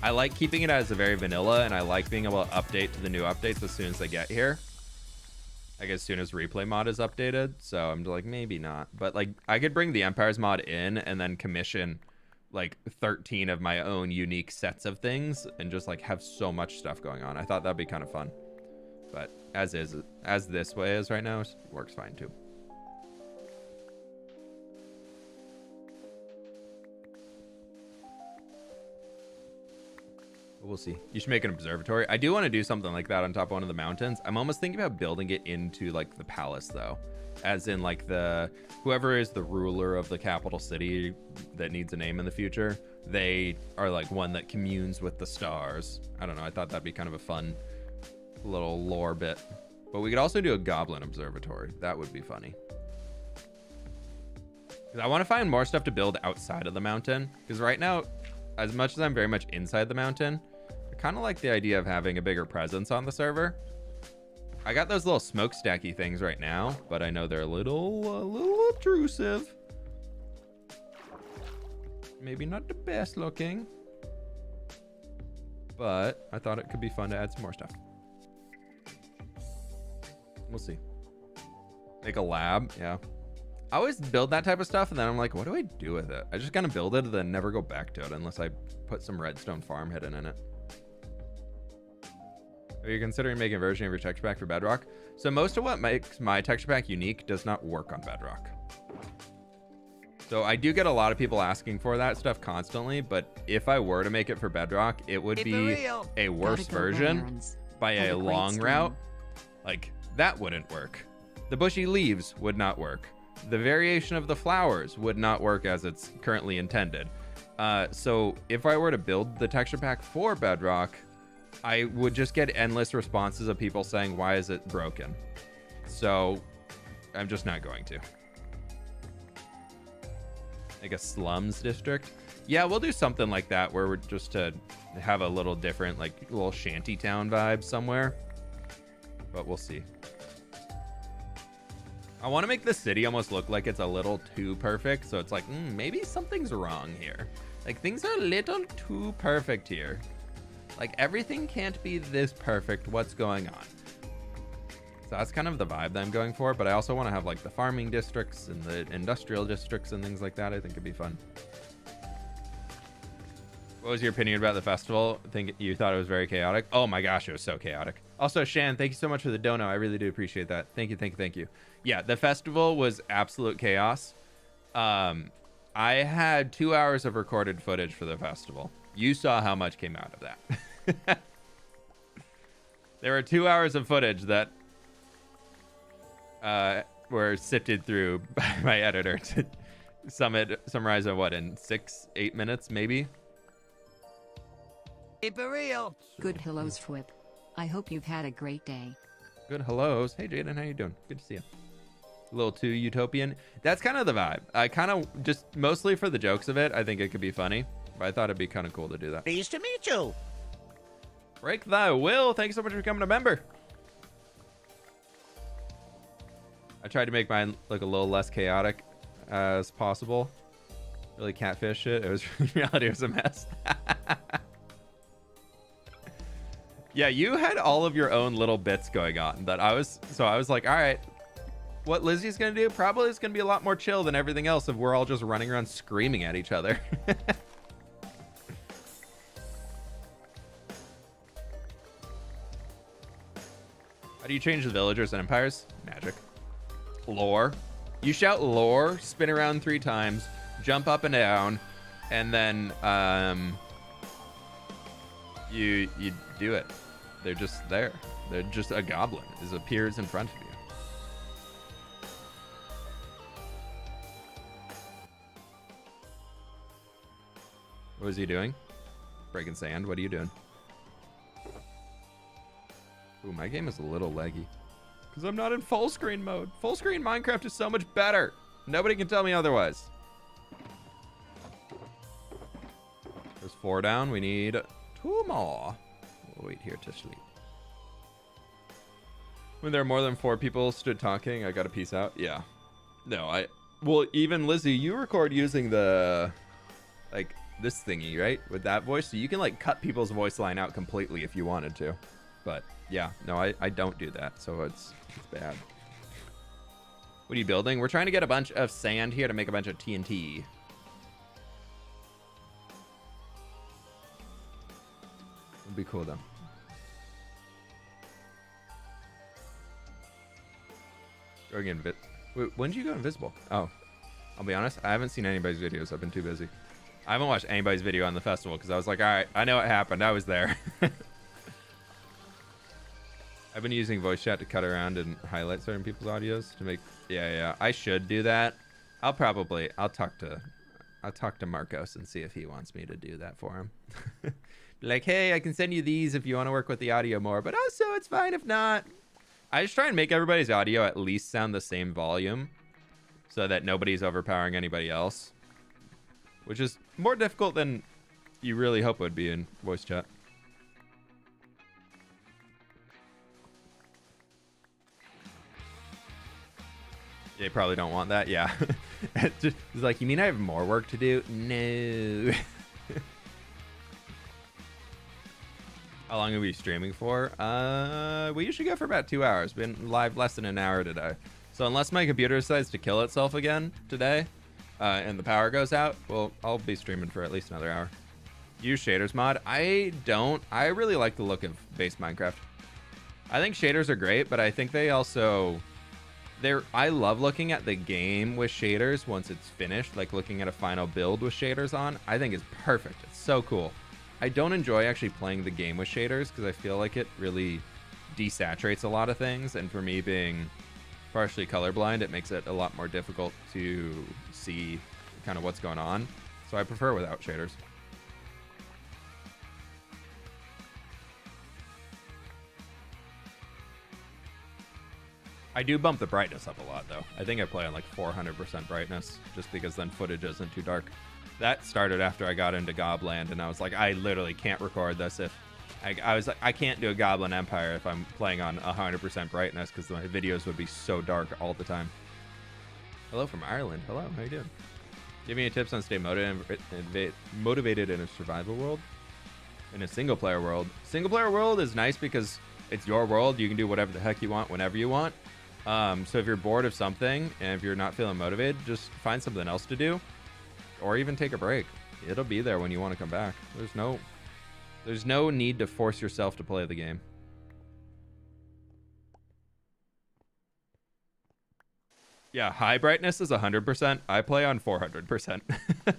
I like keeping it as a very vanilla, and I like being able to update to the new updates as soon as they get here. Like as soon as replay mod is updated. So I'm like, maybe not, but like I could bring the empires mod in and then commission like 13 of my own unique sets of things and just like have so much stuff going on. I thought that'd be kind of fun. But as this way is right now, it works fine too. We'll see. You should make an observatory. I do want to do something like that on top of one of the mountains. I'm almost thinking about building it into like the palace though. As in like whoever is the ruler of the capital city that needs a name in the future, they are like one that communes with the stars. I don't know. I thought that'd be kind of a fun little lore bit, but we could also do a goblin observatory. That would be funny. I want to find more stuff to build outside of the mountain, because right now, as much as I'm very much inside the mountain, I kind of like the idea of having a bigger presence on the server. I got those little smokestacky things right now, but I know they're a little obtrusive. Maybe not the best looking, but I thought it could be fun to add some more stuff. We'll see. Make a lab. Yeah. I always build that type of stuff and then I'm like, what do I do with it? I just kind of build it and then never go back to it unless I put some redstone farm hidden in it. Are you considering making a version of your texture pack for Bedrock? So most of what makes my texture pack unique does not work on Bedrock. So I do get a lot of people asking for that stuff constantly, but if I were to make it for Bedrock, it would be a worse version by a long route. Like, that wouldn't work. The bushy leaves would not work. The variation of the flowers would not work as it's currently intended. So if I were to build the texture pack for Bedrock, I would just get endless responses of people saying, why is it broken? So I'm just not going to. Like a slums district. Yeah, we'll do something like that where we're just to have a little different, like little shanty town vibe somewhere. But we'll see. I want to make the city almost look like it's a little too perfect. So it's like, maybe something's wrong here. Like things are a little too perfect here. Like everything can't be this perfect. What's going on? So that's kind of the vibe that I'm going for. But I also want to have like the farming districts and the industrial districts and things like that. I think it'd be fun. What was your opinion about the festival? I think you thought it was very chaotic. Oh my gosh, it was so chaotic. Also, Shan, thank you so much for the dono. I really do appreciate that. Thank you, thank you, thank you. Yeah, the festival was absolute chaos. I had 2 hours of recorded footage for the festival. You saw how much came out of that. There were 2 hours of footage that were sifted through by my editor to summarize in what, in 6-8 minutes, maybe? Keep it real. Good hellos, fWhip. I hope you've had a great day. Good hellos. Hey, Jaden, how you doing? Good to see you. A little too utopian. That's kind of the vibe. I kind of just mostly for the jokes of it. I think it could be funny, but I thought it'd be kind of cool to do that. Pleased to meet you. Break thy will. Thanks so much for becoming a member. I tried to make mine look a little less chaotic as possible. Really catfish it. It was in reality, it was a mess. Yeah, you had all of your own little bits going on that I was like, all right, what Lizzie's gonna do probably is gonna be a lot more chill than everything else if we're all just running around screaming at each other. How do you change the villagers and empires? Magic. Lore. You shout lore, spin around 3 times, jump up and down, and then you do it. They're just there. They're just a goblin is appears in front of you. What was he doing? Breaking sand. What are you doing? Ooh, my game is a little laggy. Because I'm not in full screen mode. Full screen Minecraft is so much better. Nobody can tell me otherwise. There's 4 down. We need 2 more. We'll wait here to sleep. When there are more than 4 people stood talking, I gotta peace out. Yeah. No, well, even Lizzie, you record using the, like, this thingy, right? With that voice. So you can, like, cut people's voice line out completely if you wanted to. But, yeah. No, I don't do that. So it's bad. What are you building? We're trying to get a bunch of sand here to make a bunch of TNT. It'd be cool, though. Going Wait, when did you go invisible? Oh, I'll be honest, I haven't seen anybody's videos. I've been too busy. I haven't watched anybody's video on the festival because I was like, all right, I know what happened. I was there. I've been using voice chat to cut around and highlight certain people's audios to make. Yeah. I should do that. I'll talk to Marcos and see if he wants me to do that for him. Be like, hey, I can send you these if you want to work with the audio more, but also it's fine if not. I just try and make everybody's audio at least sound the same volume so that nobody's overpowering anybody else, which is more difficult than you really hope it would be in voice chat. They probably don't want that. Yeah. It's like, you mean I have more work to do? No. How long are we streaming for? We usually go for about 2 hours. Been live less than an hour today. So unless my computer decides to kill itself again today, and the power goes out, well, I'll be streaming for at least another hour. Use shaders mod? I don't. I really like the look of base Minecraft. I think shaders are great, but I think they also... I love looking at the game with shaders once it's finished, like looking at a final build with shaders on. I think it's perfect. It's so cool. I don't enjoy actually playing the game with shaders because I feel like it really desaturates a lot of things, and for me being partially colorblind, it makes it a lot more difficult to see kind of what's going on. So I prefer without shaders. I do bump the brightness up a lot though. I think I play on like 400% brightness just because then footage isn't too dark. That started after I got into Gobland, and I was like, I literally can't record this if I was like, I can't do a Goblin Empire if I'm playing on 100% brightness because my videos would be so dark all the time. Hello from Ireland. Hello, how you doing? Give me any tips on stay motivated in a survival world? In a single player world. Single player world is nice because it's your world. You can do whatever the heck you want whenever you want. So if you're bored of something and if you're not feeling motivated, just find something else to do. Or even take a break. It'll be there when you want to come back. There's no need to force yourself to play the game. Yeah, high brightness is 100%. I play on 400%. Does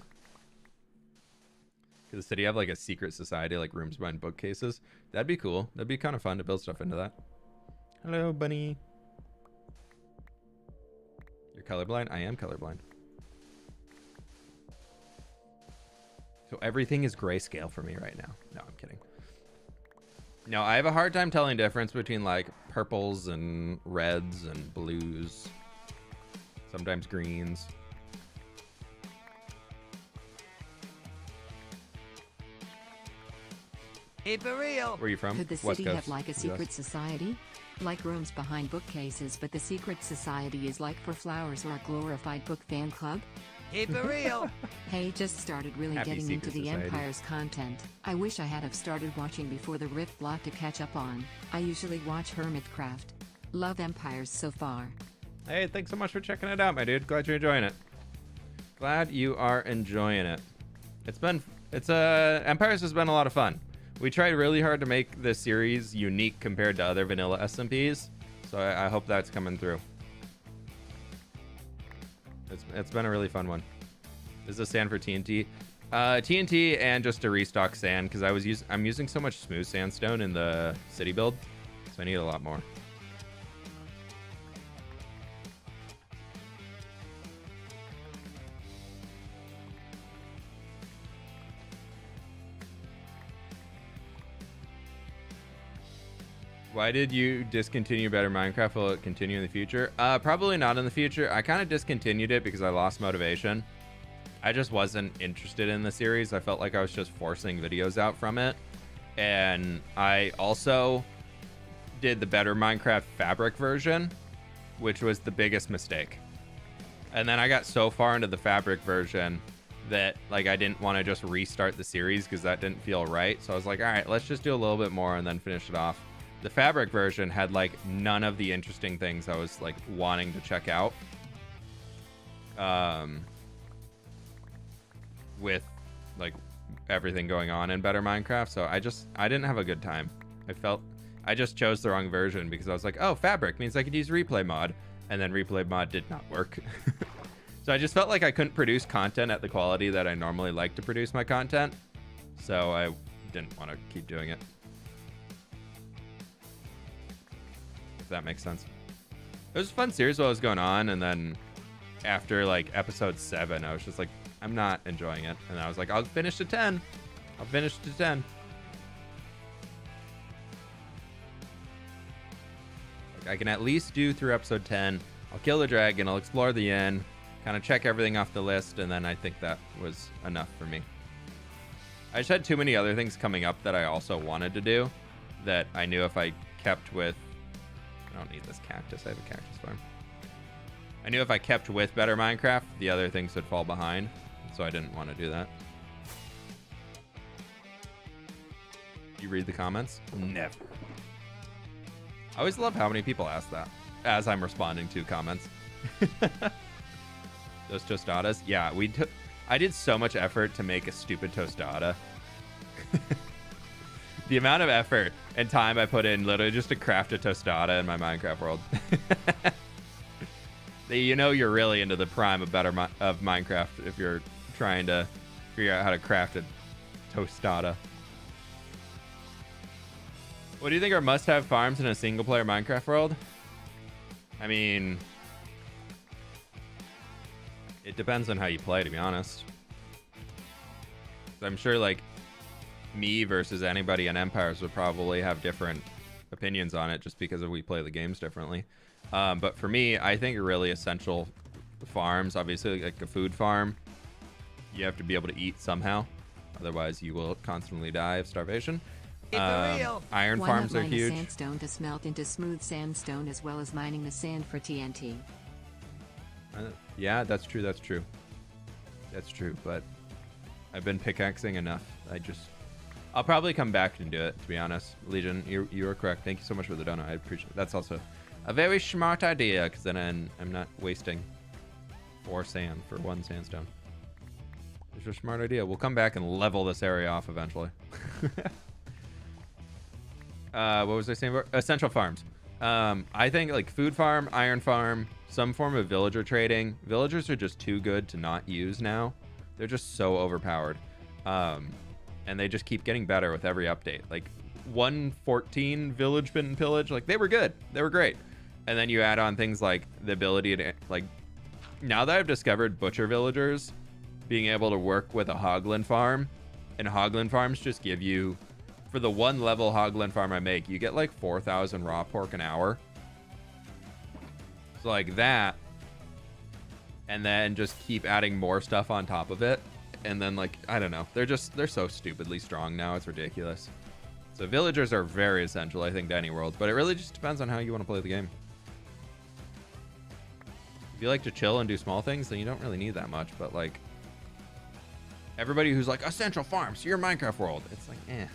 the city have like a secret society, like rooms behind bookcases? That'd be cool. That'd be kind of fun to build stuff into that. Hello, bunny. You're colorblind? I am colorblind. So everything is grayscale for me right now. No, I'm kidding. No, I have a hard time telling the difference between like purples and reds and blues. Sometimes greens. Hey, for real. Where are you from? Could the West city Coast, have like a secret US. society? Like rooms behind bookcases, but the secret society is like for flowers or a glorified book fan club? Hey, for real. Hey, just started really Happy getting into secret the society. Empire's content. I wish I had have started watching before the Rift block to catch up on. I usually watch Hermitcraft. Love Empires so far. Hey, thanks so much for checking it out, my dude. Glad you're enjoying it. Glad you are enjoying it. Empires has been a lot of fun. We tried really hard to make this series unique compared to other vanilla SMPs, so I hope that's coming through. It's been a really fun one. This is sand for TNT. TNT and just to restock sand because I'm using so much smooth sandstone in the city build, so I need a lot more. Why did you discontinue Better Minecraft? Will it continue in the future? Probably not in the future. I kind of discontinued it because I lost motivation. I just wasn't interested in the series. I felt like I was just forcing videos out from it. And I also did the Better Minecraft Fabric version, which was the biggest mistake. And then I got so far into the Fabric version that like I didn't want to just restart the series because that didn't feel right. So I was like, all right, let's just do a little bit more and then finish it off. The Fabric version had like none of the interesting things I was like wanting to check out. With like everything going on in Better Minecraft. So I didn't have a good time. I just chose the wrong version because I was like, oh, Fabric means I could use replay mod. And then replay mod did not work. So I just felt like I couldn't produce content at the quality that I normally like to produce my content. So I didn't want to keep doing it. If that makes sense. It was a fun series while it was going on. And then after like episode 7, I was just like, I'm not enjoying it. And I was like, I'll finish to 10. I'll finish to 10. Like, I can at least do through episode 10. I'll kill the dragon. I'll explore the inn. Kind of check everything off the list. And then I think that was enough for me. I just had too many other things coming up that I also wanted to do. That I knew if I kept with... I don't need this cactus. I have a cactus farm. I knew if I kept with Better Minecraft, the other things would fall behind. So I didn't want to do that. You read the comments? Never. I always love how many people ask that as I'm responding to comments. Those tostadas? Yeah, I did so much effort to make a stupid tostada. The amount of effort and time I put in literally just to craft a tostada in my Minecraft world. You know you're really into the prime of Minecraft if you're trying to figure out how to craft a tostada. What do you think are must-have farms in a single-player Minecraft world? I mean, it depends on how you play, to be honest. I'm sure, like, me versus anybody in Empires would probably have different opinions on it just because we play the games differently. But for me, I think really essential farms, obviously, like a food farm, you have to be able to eat somehow. Otherwise, you will constantly die of starvation. Iron farms are huge. Sandstone to smelt into smooth sandstone, as well as mining the sand for TNT. Yeah, that's true. That's true. That's true. But I've been pickaxing enough. I'll probably come back and do it, to be honest. Legion, you are correct. Thank you so much for the donut. I appreciate it. That's also a very smart idea, because then I'm not wasting 4 sand for 1 sandstone. It's a smart idea. We'll come back and level this area off eventually. What was I saying about essential farms? I think like food farm, iron farm, some form of villager trading. Villagers are just too good to not use now. They're just so overpowered. And they just keep getting better with every update. Like 1.14 village and pillage, like they were good. They were great. And then you add on things like the ability to, like, now that I've discovered butcher villagers being able to work with a hoglin farm, and hoglin farms just give you, for the 1 level hoglin farm I make, you get like 4,000 raw pork an hour. So like that, and then just keep adding more stuff on top of it. And then, like, I don't know, they're so stupidly strong now, it's ridiculous. So villagers are very essential, I think, to any world, but it really just depends on how you want to play the game. If you like to chill and do small things, then you don't really need that much. But like, everybody who's like essential farms, your Minecraft world, it's like, do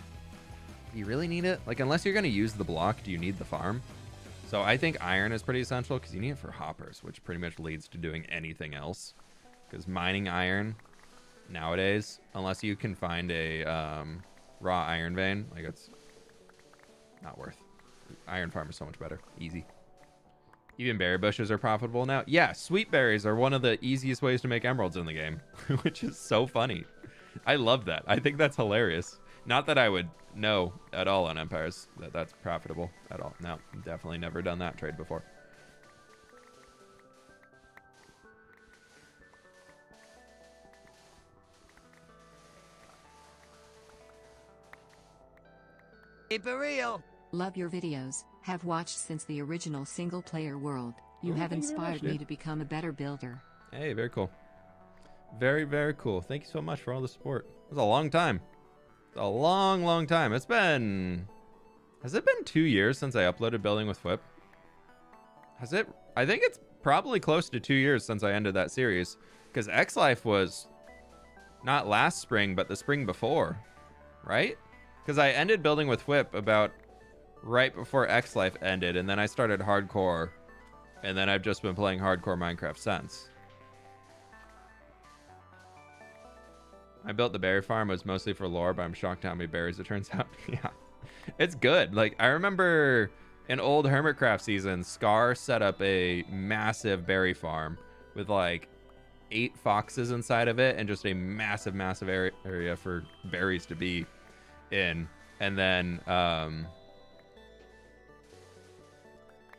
you really need it? Like, unless you're going to use the block, do you need the farm? So I think iron is pretty essential because you need it for hoppers, which pretty much leads to doing anything else. Because mining iron nowadays, unless you can find a raw iron vein, like, it's not worth. Iron farm is so much better. Easy. Even berry bushes are profitable now. Yeah, sweet berries are one of the easiest ways to make emeralds in the game, which is so funny. I love that. I think that's hilarious. Not that I would know at all on Empires that that's profitable at all. No, definitely never done that trade before. Keep it real. Love your videos, have watched since the original single-player world. You Oh, have thank you very much, inspired me dude. to become a better builder. Hey, very cool. Very, very cool. Thank you so much for all the support. It was a long time. It's a long, long time. It's been... Has it been 2 years since I uploaded Building with fWhip? Has it? I think it's probably close to 2 years since I ended that series. Because X-Life was not last spring, but the spring before. Right? Because I ended Building with fWhip about right before X-Life ended. And then I started Hardcore. And then I've just been playing Hardcore Minecraft since. I built the berry farm. It was mostly for lore, but I'm shocked how many berries it turns out. Yeah. It's good. Like, I remember in old Hermitcraft seasons, Scar set up a massive berry farm with like 8 foxes inside of it and just a massive, massive area for berries to be in. And then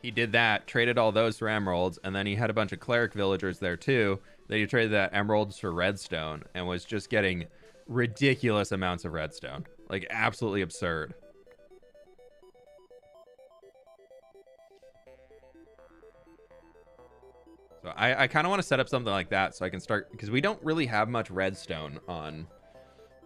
he did that, traded all those for emeralds, and then he had a bunch of cleric villagers there too. Then he traded that emeralds for redstone and was just getting ridiculous amounts of redstone. Like, absolutely absurd. So I kind of want to set up something like that so I can start, because we don't really have much redstone on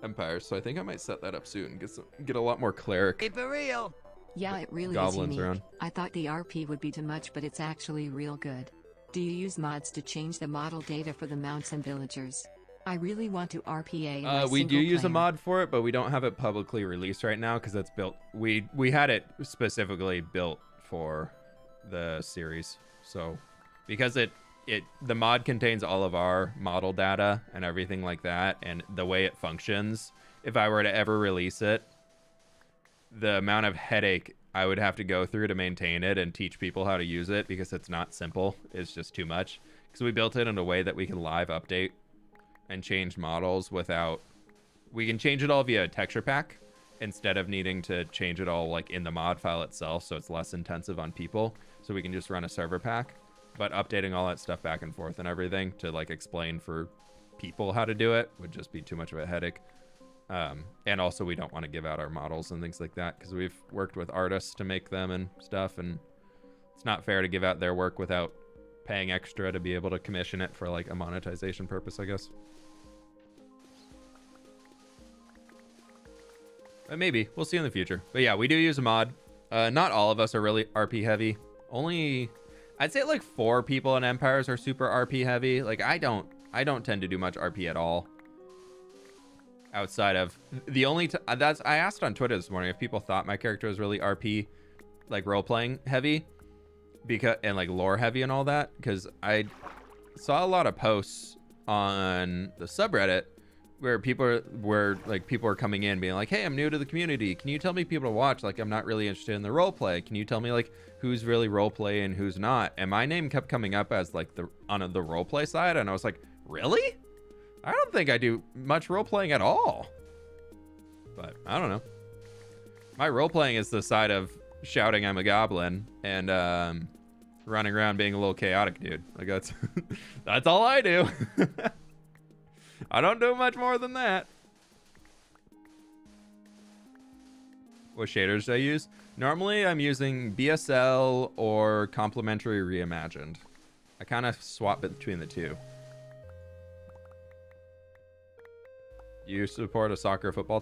Empire, so I think I might set that up soon. Get a lot more cleric Keep it real. Yeah, it really is goblins unique. around. I thought the RP would be too much, but it's actually real good. Do you use mods to change the model data for the mounts and villagers? I really want to RPA in my we do single use a player. mod for it, but we don't have it publicly released right now because it's built. We had it specifically built for the series. So because the mod contains all of our model data and everything like that, and the way it functions, if I were to ever release it, the amount of headache I would have to go through to maintain it and teach people how to use it, because it's not simple, is just too much. Because we built it in a way that we can live update and change models without... We can change it all via a texture pack instead of needing to change it all like in the mod file itself, so it's less intensive on people. So we can just run a server pack. But updating all that stuff back and forth and everything to like explain for people how to do it would just be too much of a headache. And also we don't want to give out our models and things like that because we've worked with artists to make them and stuff, and it's not fair to give out their work without paying extra to be able to commission it for like a monetization purpose, I guess. But maybe we'll see in the future. But yeah, we do use a mod. Not all of us are really RP heavy. Only, I'd say like 4 people in Empires are super RP heavy. Like I don't tend to do much RP at all. Outside of the only I asked on Twitter this morning if people thought my character was really RP, like role playing heavy, because and like lore heavy and all that, because I saw a lot of posts on the subreddit where people were coming in being like, hey, I'm new to the community, can you tell me people to watch? Like, I'm not really interested in the role play, can you tell me like who's really role play and who's not? And my name kept coming up as like on the role play side, and I was like, really? I don't think I do much role-playing at all. But, I don't know. My role-playing is the side of shouting I'm a goblin and running around being a little chaotic dude. Like, that's all I do. I don't do much more than that. What shaders do I use? Normally, I'm using BSL or Complementary Reimagined. I kind of swap between the two. You support a soccer football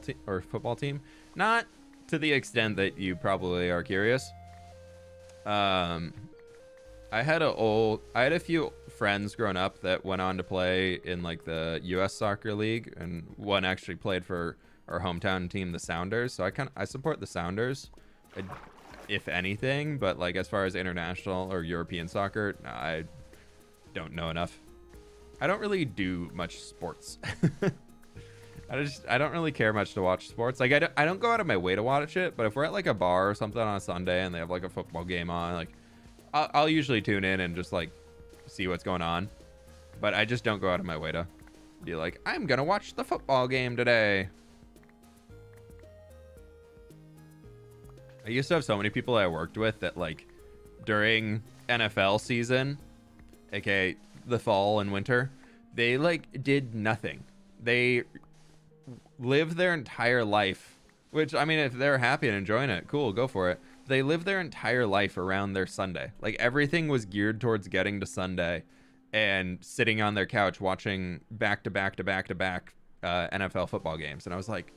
team? Not to the extent that you probably are curious. I had a few friends growing up that went on to play in like the US Soccer League, and one actually played for our hometown team, the Sounders. So I support the Sounders, if anything, but like as far as international or European soccer, no, I don't know enough. I don't really do much sports. I don't really care much to watch sports. Like I don't go out of my way to watch it, but if we're at like a bar or something on a Sunday and they have like a football game on, like I'll usually tune in and just like see what's going on. But I just don't go out of my way to be like, I'm gonna watch the football game today. I used to have so many people I worked with that like during NFL season, aka the fall and winter, they like did nothing. They live their entire life, which I mean, if they're happy and enjoying it, cool, go for it. they live their entire life around their Sunday. Like everything was geared towards getting to Sunday and sitting on their couch watching back to back NFL football games. And I was like,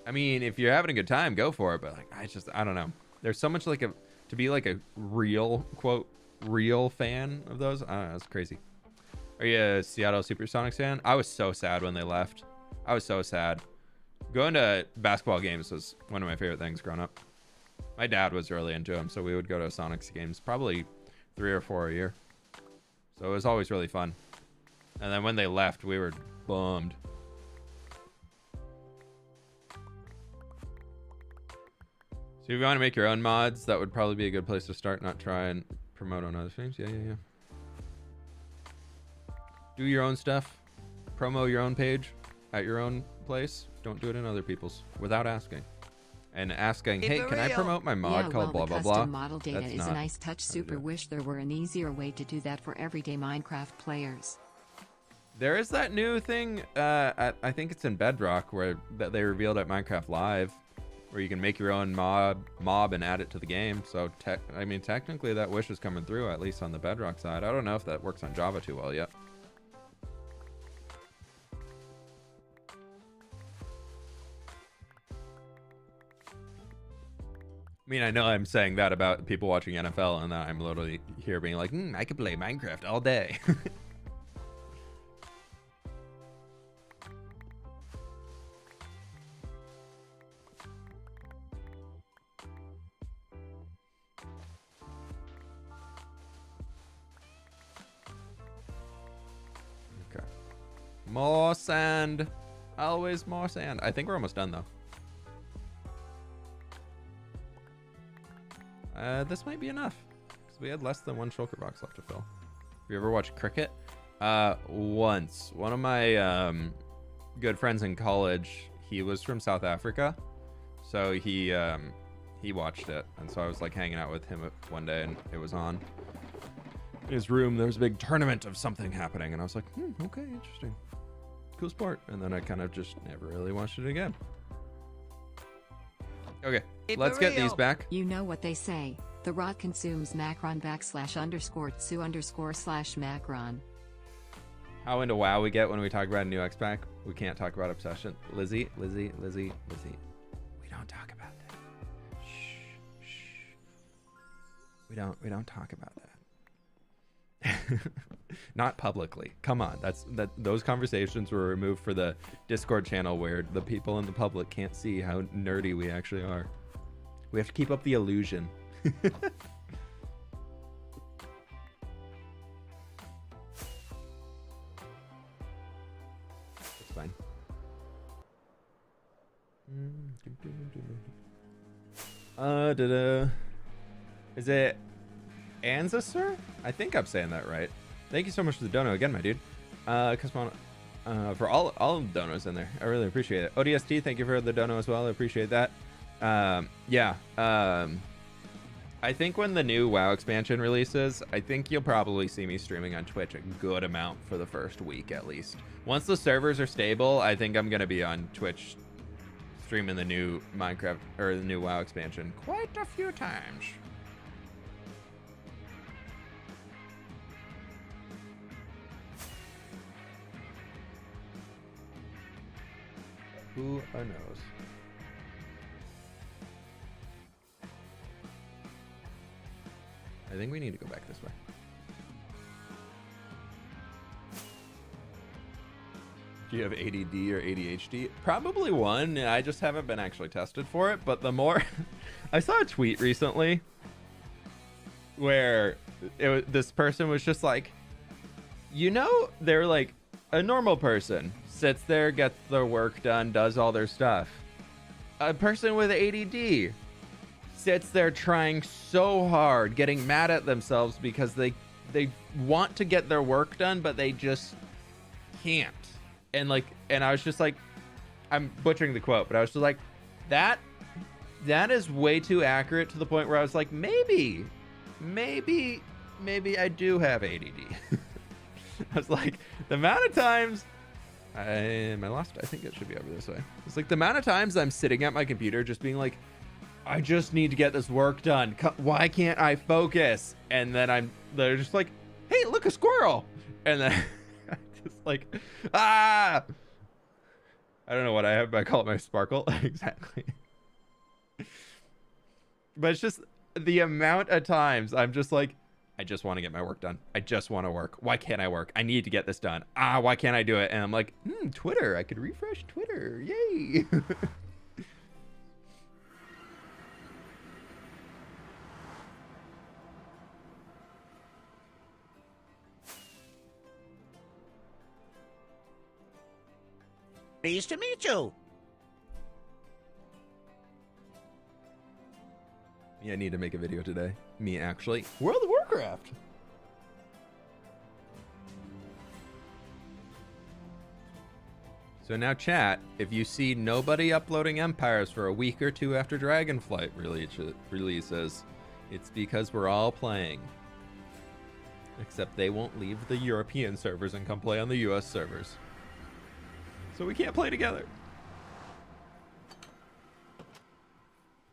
I mean, if you're having a good time, go for it. But like, I don't know. There's so much like to be like a real quote real fan of those. I don't know. It's crazy. Are you a Seattle Supersonics fan? I was so sad when they left. I was so sad. Going to basketball games was one of my favorite things growing up. My dad was really into them, so we would go to Sonics games probably 3 or 4 a year. So it was always really fun. And then when they left, we were bummed. So if you want to make your own mods, that would probably be a good place to start, not try and promote on other things. Yeah. Do your own stuff. Promo your own page at your own place. Don't do it in other people's without asking. And asking, hey, can I promote my mod called blah, blah, blah? Custom model data is a nice touch. Super wish there were an easier way to do that for everyday Minecraft players. There is that new thing, I think it's in Bedrock, that they revealed at Minecraft Live, where you can make your own mob and add it to the game. So, I mean, technically that wish is coming through, at least on the Bedrock side. I don't know if that works on Java too well yet. I mean, I know I'm saying that about people watching NFL, and that I'm literally here being like, I could play Minecraft all day. Okay. More sand. Always more sand. I think we're almost done, though. This might be enough. So we had less than 1 shulker box left to fill. Have you ever watched cricket? Once. One of my good friends in college, he was from South Africa. So he watched it. And so I was like hanging out with him one day, and it was on. In his room, there was a big tournament of something happening. And I was like, okay, interesting. Cool sport. And then I kind of just never really watched it again. Okay, let's get these back. You know what they say. The rod consumes macron /tsu_/macron. How into WoW we get when we talk about a new X-Pack. We can't talk about Obsession. Lizzie. We don't talk about that. Shh. We don't talk about that. Not publicly. Come on. Those conversations were removed for the Discord channel where the people in the public can't see how nerdy we actually are. We have to keep up the illusion. That's fine. Is it Anza, sir? I think I'm saying that right. Thank you so much for the dono again, my dude. For all of the donos in there. I really appreciate it. ODST, thank you for the dono as well. I appreciate that. I think when the new WoW expansion releases, I think you'll probably see me streaming on Twitch a good amount for the first week at least. Once the servers are stable, I think I'm going to be on Twitch streaming the new Minecraft or the new WoW expansion quite a few times. Who knows? I think we need to go back this way. Do you have ADD or ADHD? Probably one. I just haven't been actually tested for it. But the more... I saw a tweet recently where this person was just like, they're like, a normal person sits there, gets their work done, does all their stuff. A person with ADD sits there trying so hard, getting mad at themselves because they want to get their work done, but they just can't. And I was just like, I'm butchering the quote, but I was just like, that is way too accurate to the point where I was like, maybe I do have ADD. I was like, the amount of times I think it should be over this way. It's like the amount of times I'm sitting at my computer just being like, I just need to get this work done. Why can't I focus? And then they're just like, hey, look, a squirrel. And then I just like, I don't know what I have, but I call it my sparkle. Exactly. But it's just the amount of times I'm just like, I just want to get my work done. I just want to work. Why can't I work? I need to get this done. Why can't I do it? And I'm like, Twitter. I could refresh Twitter. Yay. Pleased to meet you. Yeah, I need to make a video today. Me, actually. World of Warcraft. So now, chat, if you see nobody uploading Empires for a week or two after Dragonflight releases, it's because we're all playing. Except they won't leave the European servers and come play on the US servers. So we can't play together.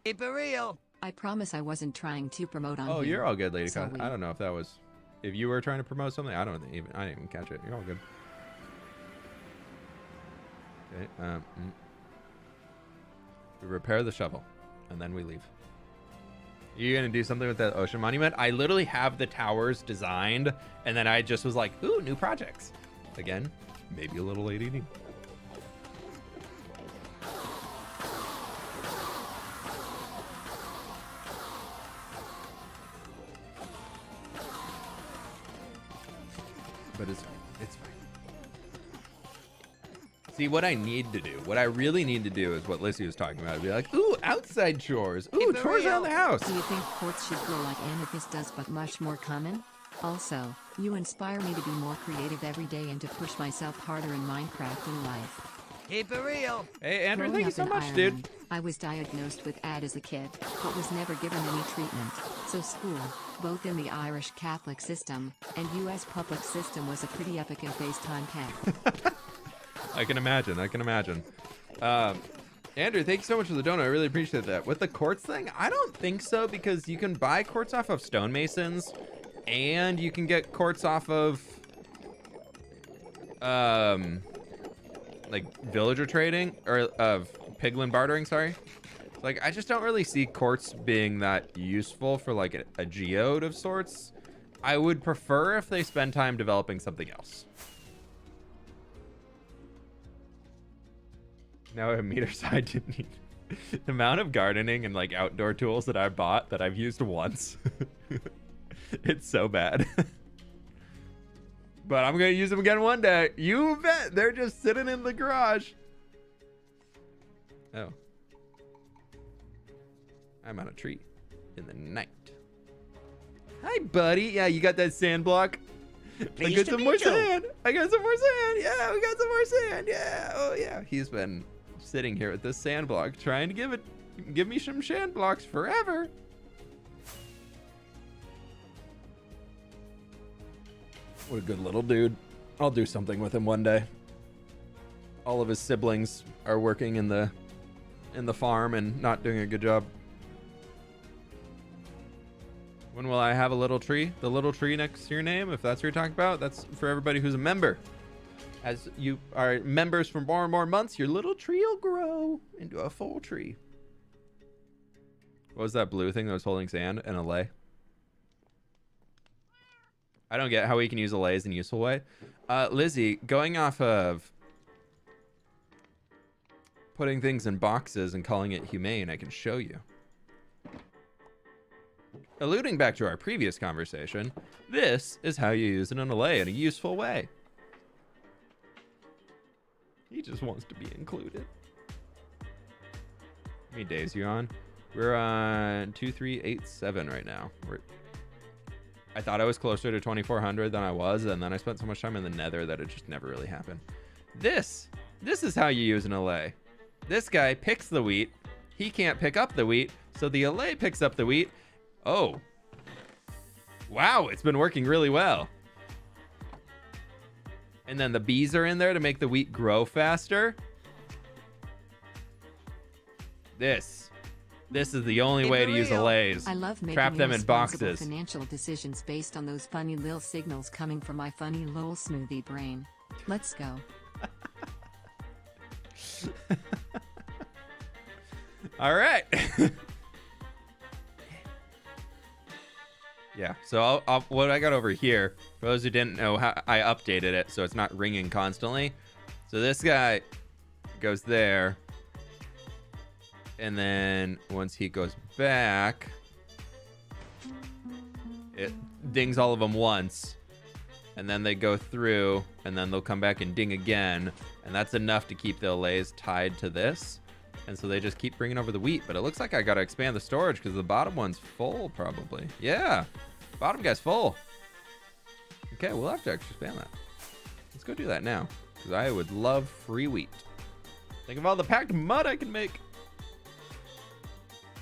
Keep it real. I promise I wasn't trying to promote on Oh, here. you're all good, Lady So Con. I don't know if that was... If you were trying to promote something, I didn't even catch it. You're all good. Okay, we repair the shovel, and then we leave. You're gonna do something with that ocean monument? I literally have the towers designed, and then I just was like, ooh, new projects. Again, maybe a little ADD. But it's fine. See, what I need to do, what I really need to do is what Lissy was talking about. Be like, ooh, outside chores. Ooh, Keep it chores around the real. house. Do you think quartz should grow like amethyst does but much more common? Also, you inspire me to be more creative every day and to push myself harder in Minecraft and life. Keep it real. Hey, Andrew, Growing thank you up so in much, Ireland, dude. I was diagnosed with AD as a kid, but was never given any treatment. So school, both in the Irish Catholic system and US public system, was a pretty epic and FaceTime camp. I can imagine. Andrew, thank you so much for the donut. I really appreciate that. With the quartz thing, I don't think so, because you can buy quartz off of stonemasons, and you can get quartz off of like villager trading, or of piglin bartering, sorry. Like, I just don't really see quartz being that useful for like a geode of sorts. I would prefer if they spend time developing something else. Now a meter side didn't need the amount of gardening and like outdoor tools that I bought that I've used once. It's so bad. But I'm gonna use them again one day. You bet. They're just sitting in the garage. Oh. I'm on a tree in the night. Hi, buddy. Yeah, you got that sand block? I got some more sand. I got some more sand. Yeah, we got some more sand. Yeah. Oh, yeah. He's been sitting here with this sand block trying to give me some sand blocks forever. What a good little dude. I'll do something with him one day. All of his siblings are working in the farm and not doing a good job. When will I have a little tree? The little tree next to your name, if that's what you're talking about, that's for everybody who's a member. As you are members for more and more months, your little tree will grow into a full tree. What was that blue thing that was holding sand? An Allay? I don't get how we can use Allays in a useful way. Lizzie, going off of putting things in boxes and calling it humane, I can show you. Alluding back to our previous conversation, this is how you use an Allay in a useful way. He just wants to be included. How many days are you on? We're on 2387 right now. I thought I was closer to 2400 than I was, and then I spent so much time in the nether that it just never really happened. This is how you use an Allay. This guy picks the wheat. He can't pick up the wheat, so the Allay picks up the wheat. Oh. Wow, it's been working really well. And then the bees are in there to make the wheat grow faster. This This is the only way to use Allays. I love making Trap them in irresponsible boxes. financial decisions based on those funny little signals coming from my funny little smoothie brain. Let's go. All right. Yeah, so what I got over here, for those who didn't know, how I updated it so it's not ringing constantly. So this guy goes there, and then once he goes back, it dings all of them once, and then they go through, and then they'll come back and ding again, and that's enough to keep the Allays tied to this. And so they just keep bringing over the wheat. But it looks like I got to expand the storage because the bottom one's full, probably. Yeah, bottom guy's full. Okay, we'll have to expand that. Let's go do that now because I would love free wheat. Think of all the packed mud I can make.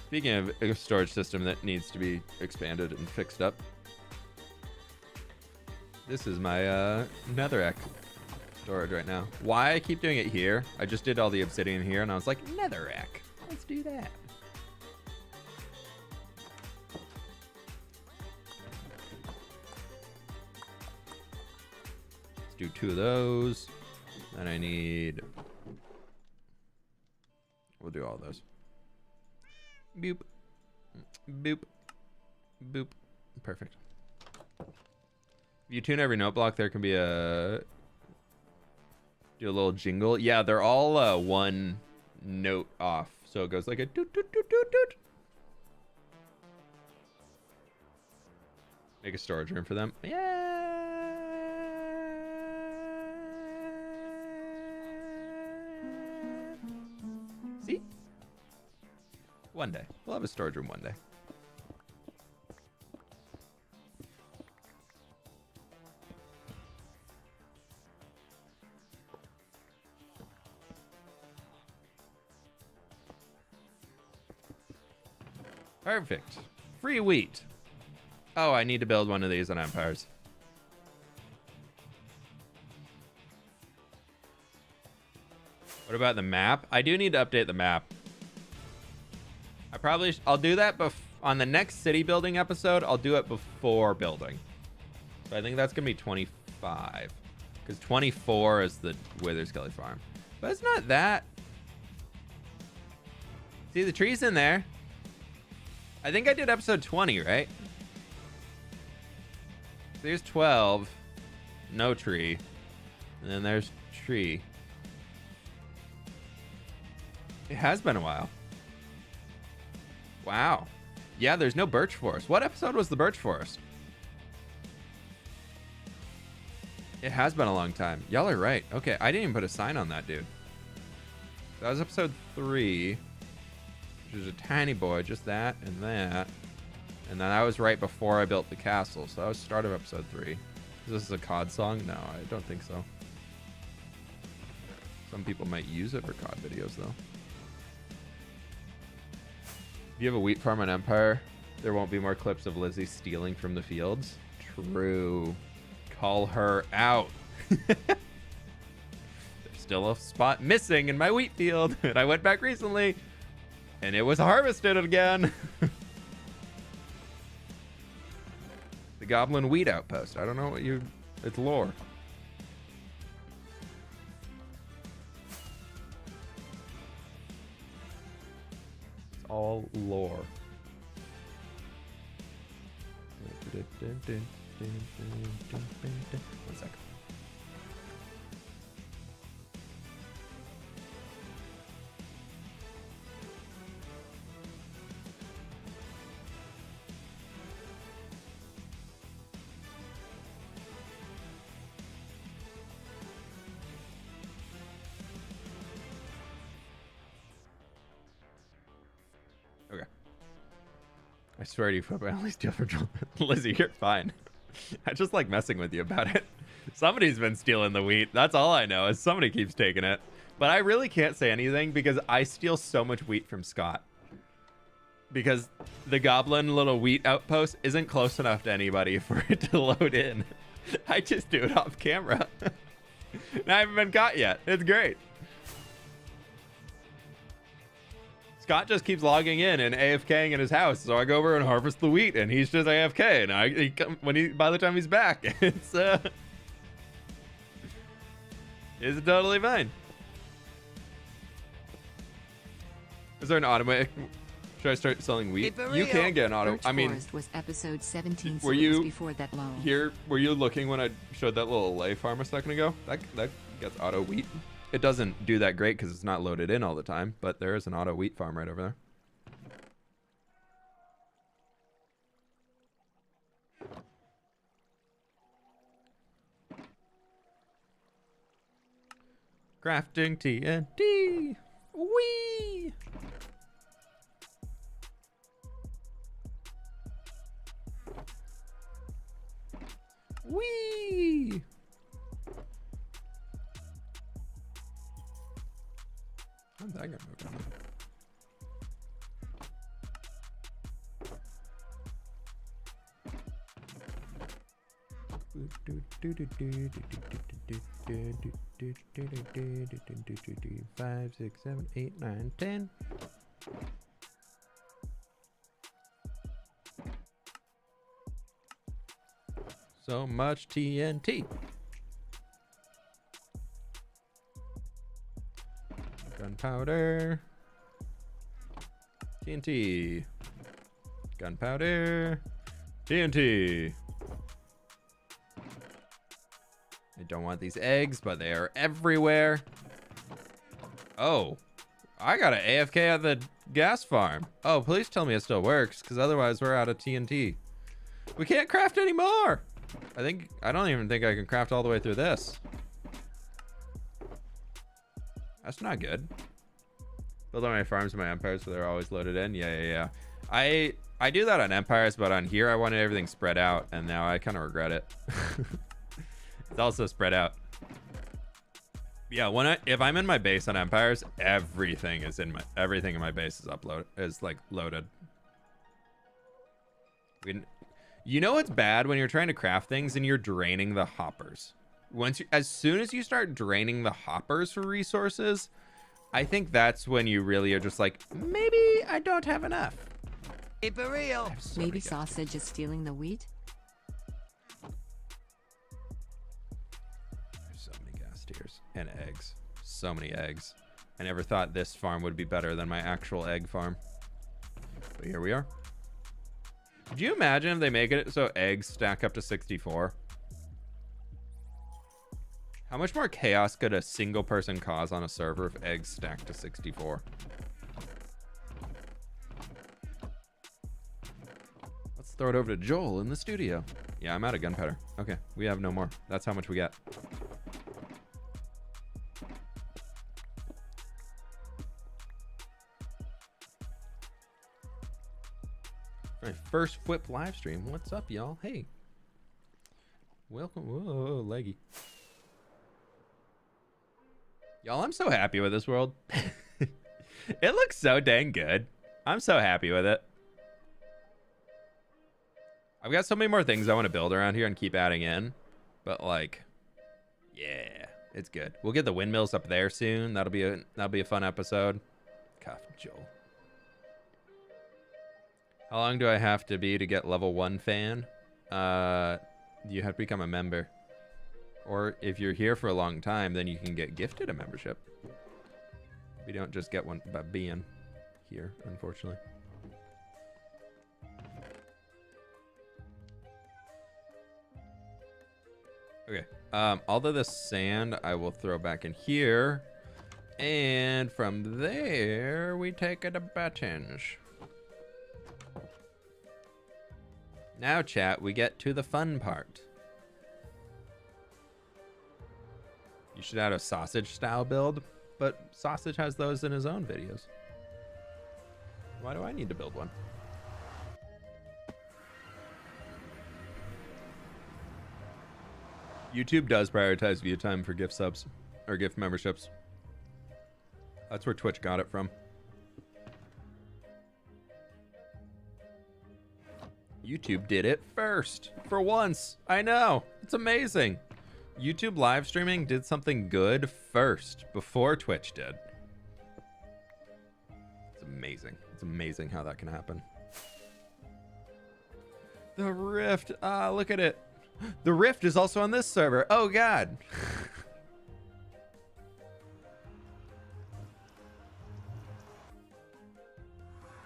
Speaking of a storage system that needs to be expanded and fixed up, this is my netherrack storage right now. Why I keep doing it here? I just did all the obsidian here, and I was like, netherrack. Let's do that. Let's do 2 of those. Then I need... We'll do all those. Boop. Boop. Boop. Perfect. If you tune every note block, there can be a... Do a little jingle. Yeah, they're all one note off. So it goes like a doot, doot, doot, doot, doot. Make a storage room for them. Yeah. See? One day. We'll have a storage room one day. Perfect. Free wheat. Oh, I need to build one of these on Empires. What about the map? I do need to update the map. I'll do that on the next city building episode. I'll do it before building. So I think that's going to be 25. Because 24 is the Wither Skelly farm. But it's not that. See, the tree's in there. I think I did episode 20, right? There's 12. No tree. And then there's tree. It has been a while. Wow. Yeah, there's no birch forest. What episode was the birch forest? It has been a long time. Y'all are right. Okay, I didn't even put a sign on that, dude. That was episode 3. There's a tiny boy, just that and that. And then that was right before I built the castle. So that was start of episode 3. Is this a COD song? No, I don't think so. Some people might use it for COD videos, though. If you have a wheat farm on Empire, there won't be more clips of Lizzie stealing from the fields. True. Call her out. There's still a spot missing in my wheat field. And I went back recently. And it was harvested again. The Goblin Wheat Outpost. I don't know what you... It's lore. It's all lore. One second. I swear to you, I only steal from Lizzie. You're fine. I just like messing with you about it. Somebody's been stealing the wheat. That's all I know is somebody keeps taking it. But I really can't say anything because I steal so much wheat from Scott. Because the goblin little wheat outpost isn't close enough to anybody for it to load in. I just do it off camera. And I haven't been caught yet. It's great. Scott just keeps logging in and AFKing in his house, so I go over and harvest the wheat, and he's just AFK. And by the time he's back, it's totally fine. Is there an automatic? Should I start selling wheat? You can get an auto. Birch I mean, Forest was episode 17. were you before that loan? here? Were you looking when I showed that little Allay farm a second ago? That gets auto wheat. It doesn't do that great because it's not loaded in all the time, but there is an auto wheat farm right over there. Crafting TNT. Wee. Wee. How's that gonna move around? Five, 6, 7, 8, 9, 10. So much TNT. Gunpowder. TNT. Gunpowder. TNT. I don't want these eggs, but they are everywhere. Oh, I got an AFK at the gas farm. Oh, please tell me it still works, because otherwise we're out of TNT. We can't craft anymore. I don't even think I can craft all the way through this. That's not good. Build on my farms and my empires so they're always loaded in. Yeah. I do that on empires, but on here I wanted everything spread out, and now I kind of regret it. It's also spread out. Yeah, if I'm in my base on empires, everything in my base is loaded. You know what's bad when you're trying to craft things and you're draining the hoppers. As soon as you start draining the hoppers for resources, I think that's when you really are just like, maybe I don't have enough. Keep it real. Maybe sausage is stealing the wheat? There's so many gas tiers and eggs. So many eggs. I never thought this farm would be better than my actual egg farm. But here we are. Could you imagine if they make it so eggs stack up to 64? How much more chaos could a single person cause on a server if eggs stack to 64? Let's throw it over to Joel in the studio. Yeah, I'm out of gunpowder. Okay, we have no more. That's how much we get. My first fWhip live stream. What's up, y'all? Hey. Welcome. Whoa, leggy. Y'all, I'm so happy with this world. It looks so dang good. I'm so happy with it. I've got so many more things I want to build around here and keep adding in. But like, yeah, it's good. We'll get the windmills up there soon. That'll be a fun episode. Cuff Joel. How long do I have to be to get level 1 fan? You have to become a member. Or if you're here for a long time, then you can get gifted a membership. We don't just get one by being here, unfortunately. Okay. All of this sand I will throw back in here. And from there, we take it a battinge. Now, chat, we get to the fun part. You should add a sausage style build, but Sausage has those in his own videos. Why do I need to build one? YouTube does prioritize view time for gift subs or gift memberships. That's where Twitch got it from. YouTube did it first for once. I know, it's amazing. YouTube live streaming did something good first before Twitch did. It's amazing. It's amazing how that can happen. The Rift. Ah, look at it. The Rift is also on this server. Oh, God.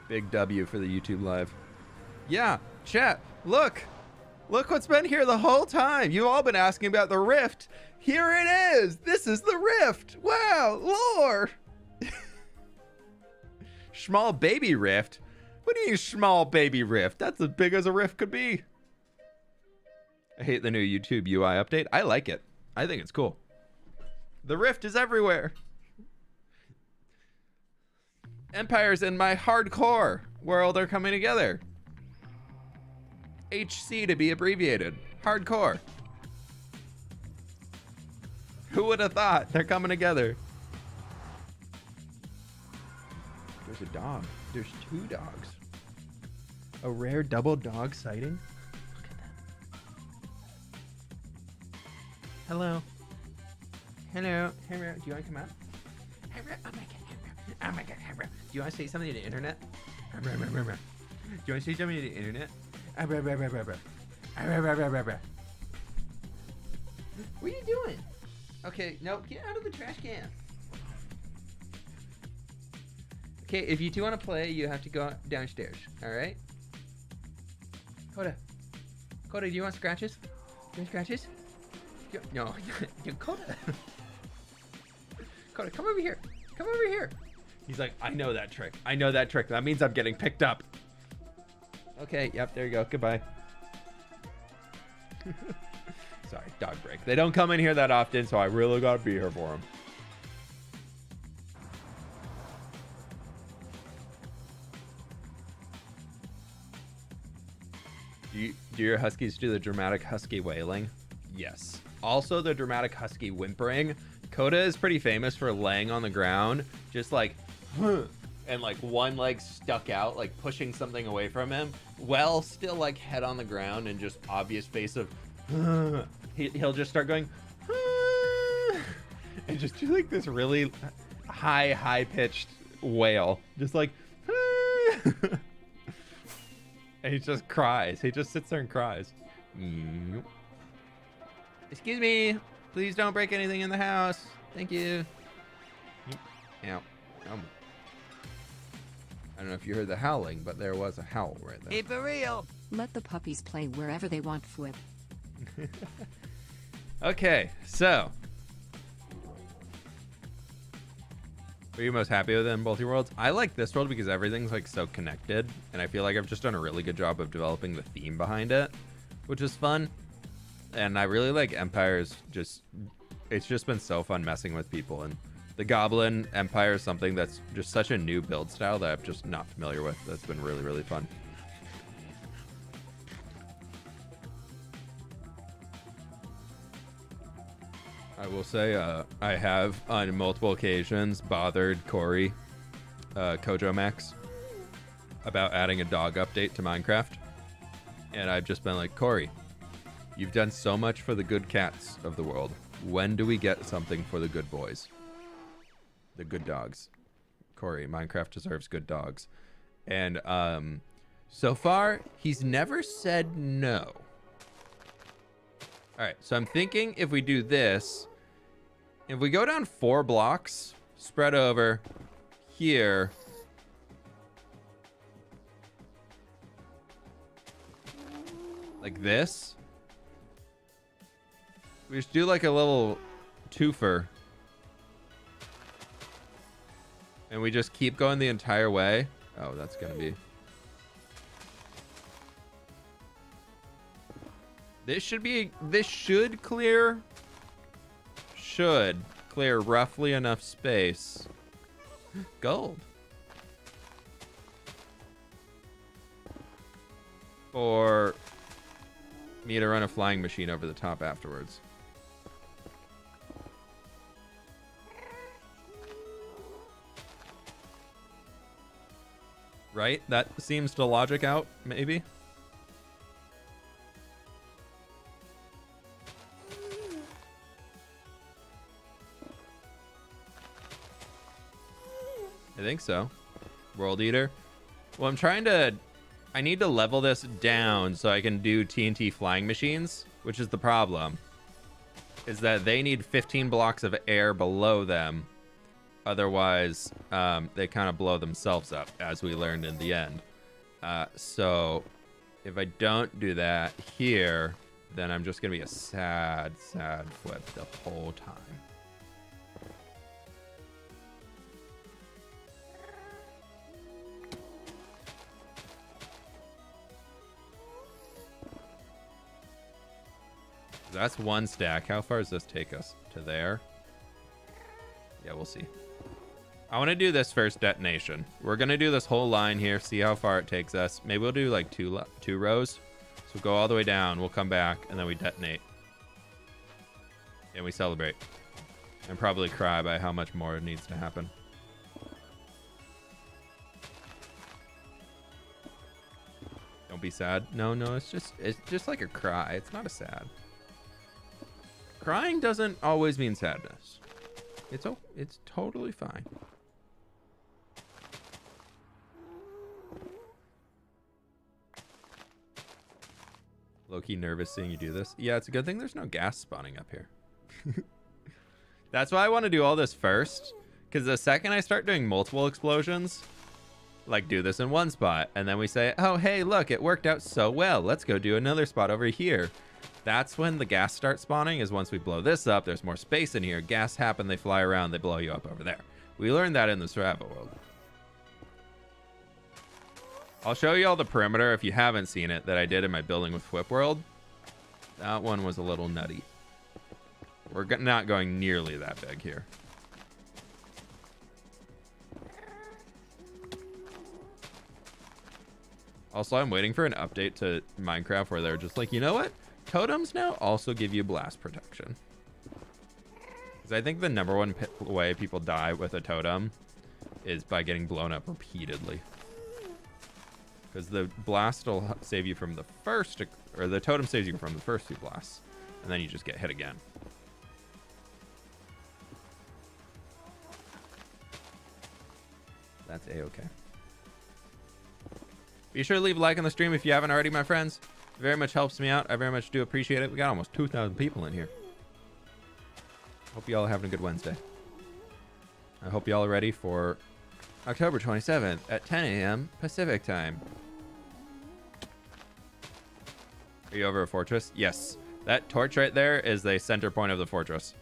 Big W for the YouTube live. Yeah, chat. Look. Look what's been here the whole time. You've all been asking about the Rift. Here it is. This is the Rift. Wow, lore. Small baby Rift? What do you mean small baby Rift? That's as big as a Rift could be. I hate the new YouTube UI update. I like it. I think it's cool. The Rift is everywhere. Empires in my hardcore world are coming together. HC to be abbreviated. Hardcore. Who would have thought? They're coming together. There's a dog. There's 2 dogs. A rare double dog sighting. Look at that. Hello. Hello. Hello. Do you want to come out? Hello. Oh my god. Hello. Oh my god. Hello. Do you want to say something to the internet? Do you want to say something to the internet? What are you doing? Okay, no, get out of the trash can. Okay, if you 2 want to play, you have to go downstairs. All right. Coda, do you want scratches? Do you want scratches? No, Coda. Coda, come over here. Come over here. He's like, I know that trick. I know that trick. That means I'm getting picked up. Okay, yep, there you go. Goodbye. Sorry, dog break. They don't come in here that often, so I really gotta be here for them. Do your huskies do the dramatic husky wailing? Yes. Also the dramatic husky whimpering. Coda is pretty famous for laying on the ground, just like, and like one leg stuck out, like pushing something away from him, well, still like head on the ground and just obvious face of, he'll just start going, and just do like this really high-pitched wail, just like, and he just cries. He just sits there and cries. Excuse me, please don't break anything in the house. Thank you. Ow. I don't know if you heard the howling, but there was a howl right there. Keep it real. Let the puppies play wherever they want, fWhip. Okay, so. Are you most happy with it in both your worlds? I like this world because everything's like so connected, and I feel like I've just done a really good job of developing the theme behind it, which is fun. And I really like Empires. It's just been so fun messing with people, and the Goblin Empire is something that's just such a new build style that I'm just not familiar with. That's been really, really fun. I will say I have on multiple occasions bothered Corey, Kojo Max, about adding a dog update to Minecraft. And I've just been like, Corey, you've done so much for the good cats of the world. When do we get something for the good boys? The good dogs. Corey, Minecraft deserves good dogs. And so far, he's never said no. All right, so I'm thinking if we do this, if we go down 4 blocks, spread over here, like this, we just do like a little twofer. And we just keep going the entire way. Oh, that's gonna be. This should clear roughly enough space. Gold. For me to run a flying machine over the top afterwards. Right? That seems to logic out, maybe? I think so. World Eater. Well, I need to level this down so I can do TNT flying machines, which is the problem. Is that they need 15 blocks of air below them. Otherwise, they kind of blow themselves up, as we learned in the end. So if I don't do that here, then I'm just going to be a sad fWhip the whole time. That's one stack. How far does this take us? To there? Yeah, we'll see. I want to do this first detonation. We're going to do this whole line here, see how far it takes us. Maybe we'll do like two rows. So go all the way down, we'll come back, and then we detonate. And we celebrate. And probably cry by how much more needs to happen. Don't be sad. No, it's just like a cry. It's not a sad. Crying doesn't always mean sadness. It's totally fine. Low-key nervous seeing you do this. Yeah, it's a good thing there's no gas spawning up here. That's why I want to do all this first. Because the second I start doing multiple explosions, like do this in one spot, and then we say, oh, hey, look, it worked out so well. Let's go do another spot over here. That's when the gas starts spawning, is once we blow this up, there's more space in here. Gas happen, they fly around, they blow you up over there. We learned that in the survival world. I'll show you all the perimeter if you haven't seen it that I did in my building with fWhip world. That one was a little nutty. We're not going nearly that big here. Also, I'm waiting for an update to Minecraft where they're just like, you know what? Totems now also give you blast protection. Because I think the number one way people die with a totem is by getting blown up repeatedly. Because the blast will save you from the first, or the totem saves you from the first two blasts. And then you just get hit again. That's A-okay. Be sure to leave a like on the stream if you haven't already, my friends. It very much helps me out. I very much do appreciate it. We got almost 2,000 people in here. Hope you all are having a good Wednesday. I hope you all are ready for October 27th at 10 a.m. Pacific time. Are you over a fortress? Yes. That torch right there is the center point of the fortress.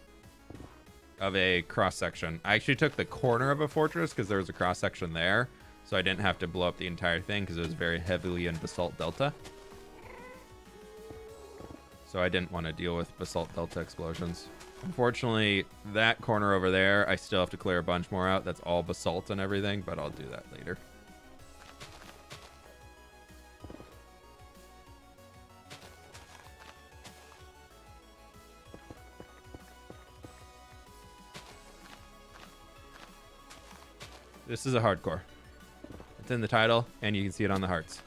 Of a cross section. I actually took the corner of a fortress because there was a cross section there. So I didn't have to blow up the entire thing because it was very heavily in basalt delta. So I didn't want to deal with basalt delta explosions. Unfortunately, that corner over there, I still have to clear a bunch more out. That's all basalt and everything, but I'll do that later. This is a hardcore. It's in the title, and you can see it on the hearts.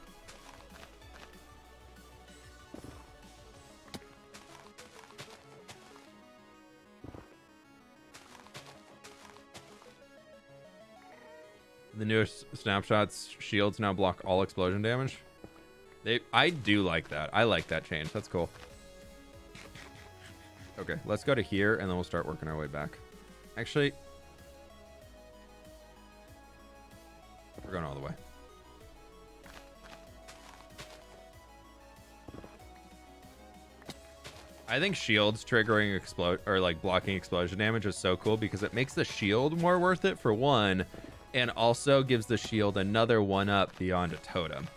The newest snapshots shields now block all explosion damage. I do like that. I like that change. That's cool. Okay, let's go to here, and then we'll start working our way back. Actually, we're going all the way. I think shields triggering explode or like blocking explosion damage is so cool because it makes the shield more worth it for one, and also gives the shield another one up beyond a totem.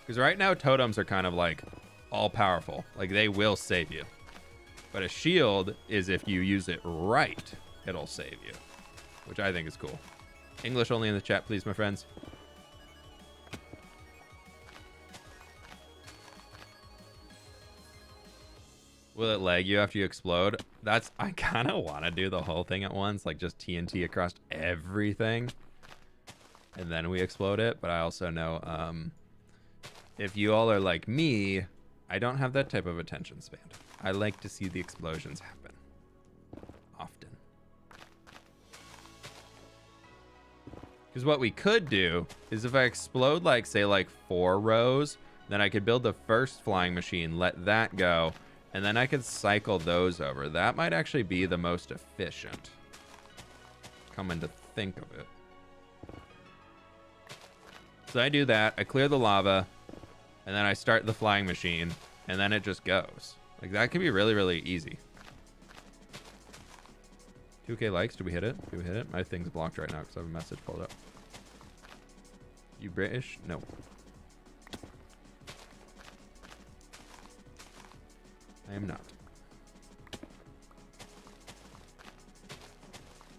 Because right now totems are kind of like all powerful, like they will save you. But a shield is if you use it right, it'll save you, which I think is cool. English only in the chat, please, my friends. Will it lag you after you explode? I kind of want to do the whole thing at once, like just TNT across everything. And then we explode it. But I also know if you all are like me, I don't have that type of attention span. I like to see the explosions happen often. Because what we could do is if I explode like, say, like 4 rows, then I could build the first flying machine, let that go, and then I could cycle those over. That might actually be the most efficient. Coming to think of it. So I do that, I clear the lava, and then I start the flying machine, and then it just goes. Like, that could be really, really easy. 2K likes, did we hit it? Did we hit it? My thing's blocked right now because I have a message pulled up. You British? No. I am not.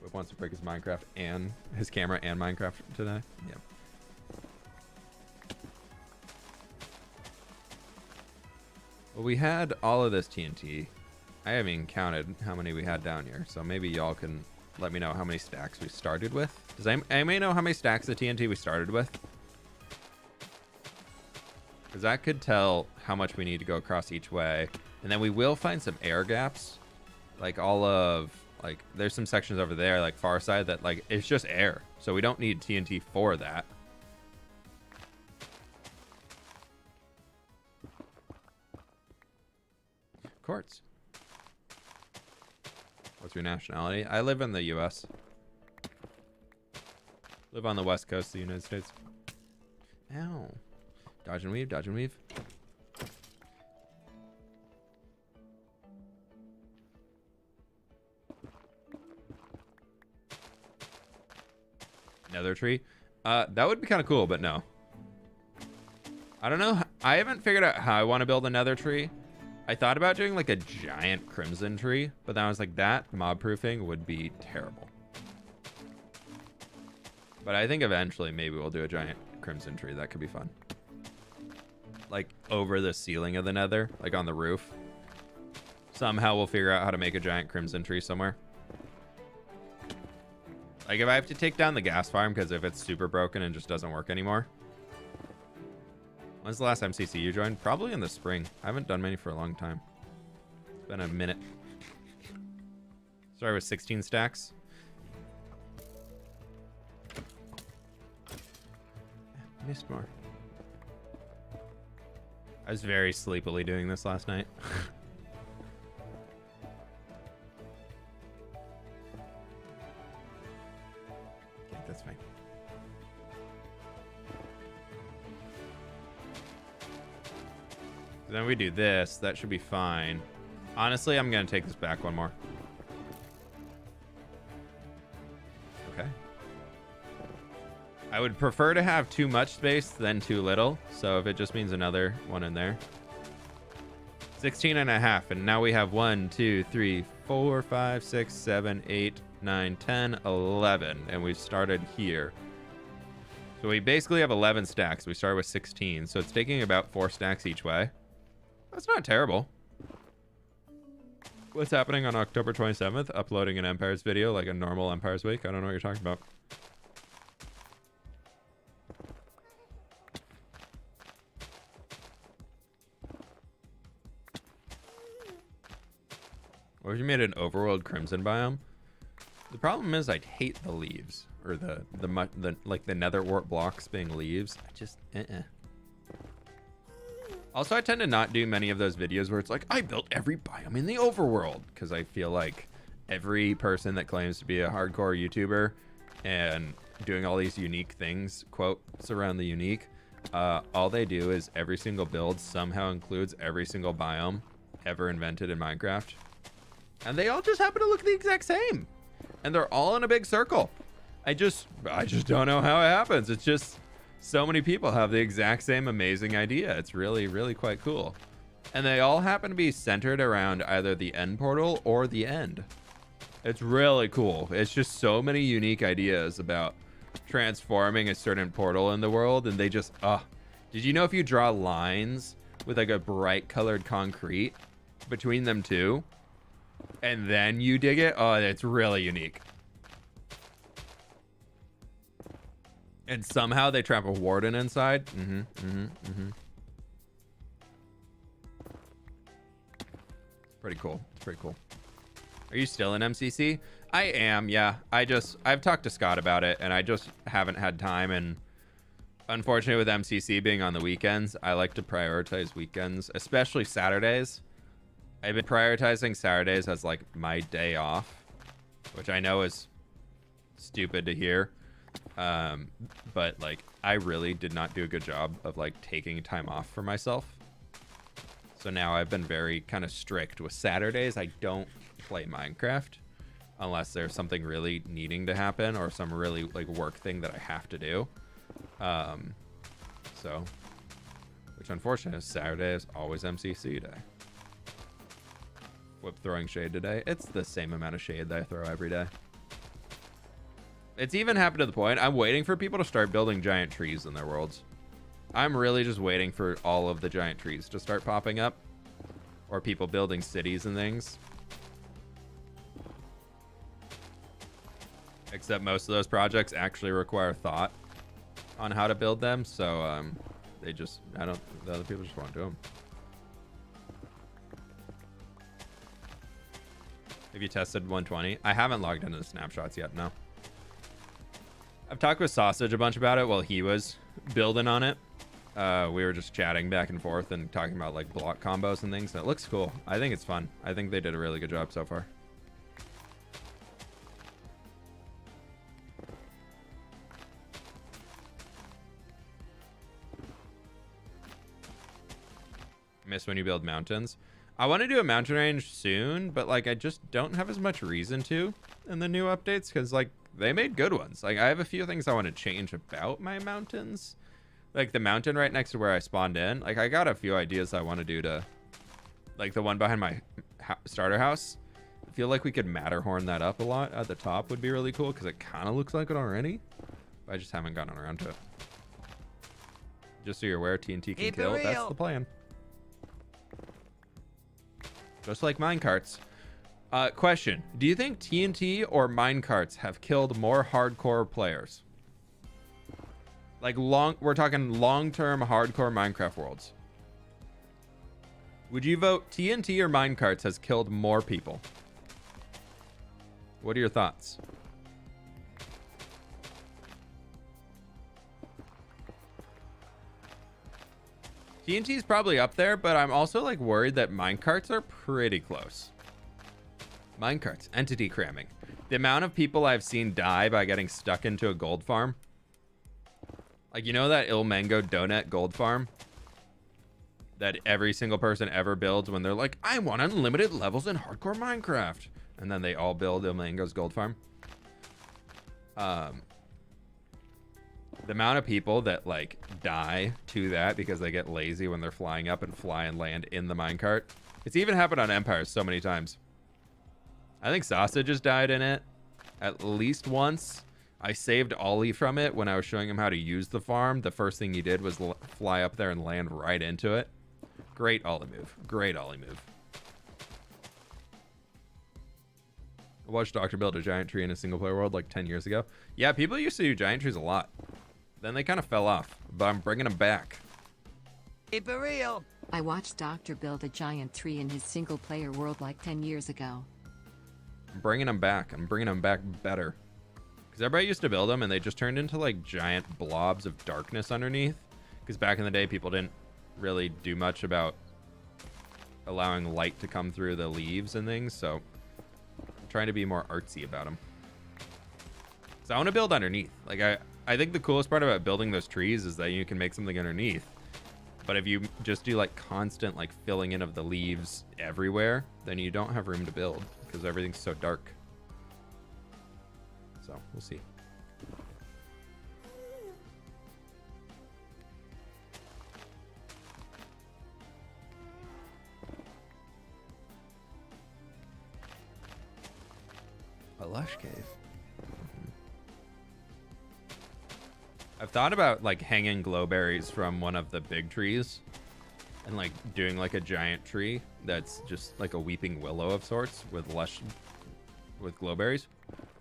Whip wants to break his Minecraft and his camera and Minecraft today. Yeah. Well, we had all of this TNT. I haven't even counted how many we had down here, so maybe y'all can let me know how many stacks we started with. Does I may know how many stacks of TNT we started with? Because that could tell how much we need to go across each way. And then we will find some air gaps. Like all of, like, there's some sections over there, like far side, that like, it's just air. So we don't need TNT for that. Quartz. What's your nationality? I live in the US. Live on the west coast of the United States. Ow. Dodge and weave, dodge and weave. Nether tree. That would be kind of cool, but no. I don't know. I haven't figured out how I want to build a nether tree. I thought about doing like a giant crimson tree, but then I was like, that mob proofing would be terrible. But I think eventually maybe we'll do a giant crimson tree. That could be fun. Like over the ceiling of the nether, like on the roof. Somehow we'll figure out how to make a giant crimson tree somewhere. Like if I have to take down the gas farm because if it's super broken and just doesn't work anymore. When's the last time CCU joined? Probably in the spring. I haven't done many for a long time. It's been a minute. Started with 16 stacks. Missed more. I was very sleepily doing this last night. Okay, that's fine. Then we do this. That should be fine. Honestly, I'm going to take this back one more. Okay. I would prefer to have too much space than too little. So if it just means another one in there. 16 and a half. And now we have 1, 2, 3, 4, 5, 6, 7, 8, 9, 10, 11. And we started here. So we basically have 11 stacks. We started with 16. So it's taking about 4 stacks each way. That's not terrible. What's happening on October 27th? Uploading an Empires video like a normal Empires week? I don't know what you're talking about. What if you made an overworld crimson biome? The problem is I'd hate the leaves or the like the nether wart blocks being leaves. I just Also, I tend to not do many of those videos where it's like, I built every biome in the overworld. Because I feel like every person that claims to be a hardcore YouTuber and doing all these unique things, quotes around the unique, all they do is every single build somehow includes every single biome ever invented in Minecraft. And they all just happen to look the exact same. And they're all in a big circle. I just don't know how it happens. It's just... so many people have the exact same amazing idea. It's really, really quite cool. And they all happen to be centered around either the end portal or the end. It's really cool. It's just so many unique ideas about transforming a certain portal in the world. And they just, did you know if you draw lines with like a bright colored concrete between them two, and then you dig it? Oh, it's really unique. And somehow they trap a warden inside. Pretty cool. It's pretty cool. Are you still in MCC? I am, yeah. I've talked to Scott about it, and I just haven't had time. And unfortunately, with MCC being on the weekends, I like to prioritize weekends, especially Saturdays. I've been prioritizing Saturdays as like my day off, which I know is stupid to hear. But like, I really did not do a good job of like taking time off for myself. So now I've been very kind of strict with Saturdays. I don't play Minecraft unless there's something really needing to happen or some really like work thing that I have to do. So, which unfortunately is Saturday is always MCC day. fWhip throwing shade today. It's the same amount of shade that I throw every day. It's even happened to the point I'm waiting for people to start building giant trees in their worlds. I'm really just waiting for all of the giant trees to start popping up, or people building cities and things. Except most of those projects actually require thought on how to build them, so the other people just won't do them. Have you tested 120? I haven't logged into the snapshots yet, no. I've talked with Sausage a bunch about it while he was building on it. We were just chatting back and forth and talking about like block combos and things. And it looks cool. I think it's fun. I think they did a really good job so far. Miss when you build mountains. I want to do a mountain range soon, but like I just don't have as much reason to in the new updates because like they made good ones. Like I have a few things I want to change about my mountains. Like the mountain right next to where I spawned in. Like I got a few ideas I want to do to, like the one behind my starter house. I feel like we could Matterhorn that up a lot at the top would be really cool because it kind of looks like it already. But I just haven't gotten around to it. Just so you're aware, TNT can kill. That's the plan. Just like minecarts. Question. Do you think TNT or minecarts have killed more hardcore players? Like we're talking long-term hardcore Minecraft worlds. Would you vote TNT or minecarts has killed more people? What are your thoughts? TNT is probably up there, but I'm also like worried that minecarts are pretty close. Minecarts, entity cramming. The amount of people I've seen die by getting stuck into a gold farm. Like, you know that Il Mango Donut gold farm? That every single person ever builds when they're like, I want unlimited levels in hardcore Minecraft. And then they all build Il Mango's gold farm. The amount of people that like die to that because they get lazy when they're flying up and fly and land in the minecart. It's even happened on Empire so many times. I think Sausage has died in it at least once. I saved Ollie from it when I was showing him how to use the farm. The first thing he did was fly up there and land right into it. Great Ollie move. Great Ollie move. I watched Doctor build a giant tree in a single player world like 10 years ago. Yeah, people used to do giant trees a lot. Then they kind of fell off, but I'm bringing them back. Keep it real. I watched Doctor build a giant tree in his single player world like 10 years ago. I'm bringing them back. I'm bringing them back better. Because everybody used to build them and they just turned into like giant blobs of darkness underneath. Because back in the day, people didn't really do much about allowing light to come through the leaves and things. So I'm trying to be more artsy about them. So I want to build underneath. Like I think the coolest part about building those trees is that you can make something underneath. But if you just do like constant like filling in of the leaves everywhere, then you don't have room to build because everything's so dark. So we'll see. A lush cave. I've thought about like hanging glowberries from one of the big trees and like doing like a giant tree that's just like a weeping willow of sorts with glowberries.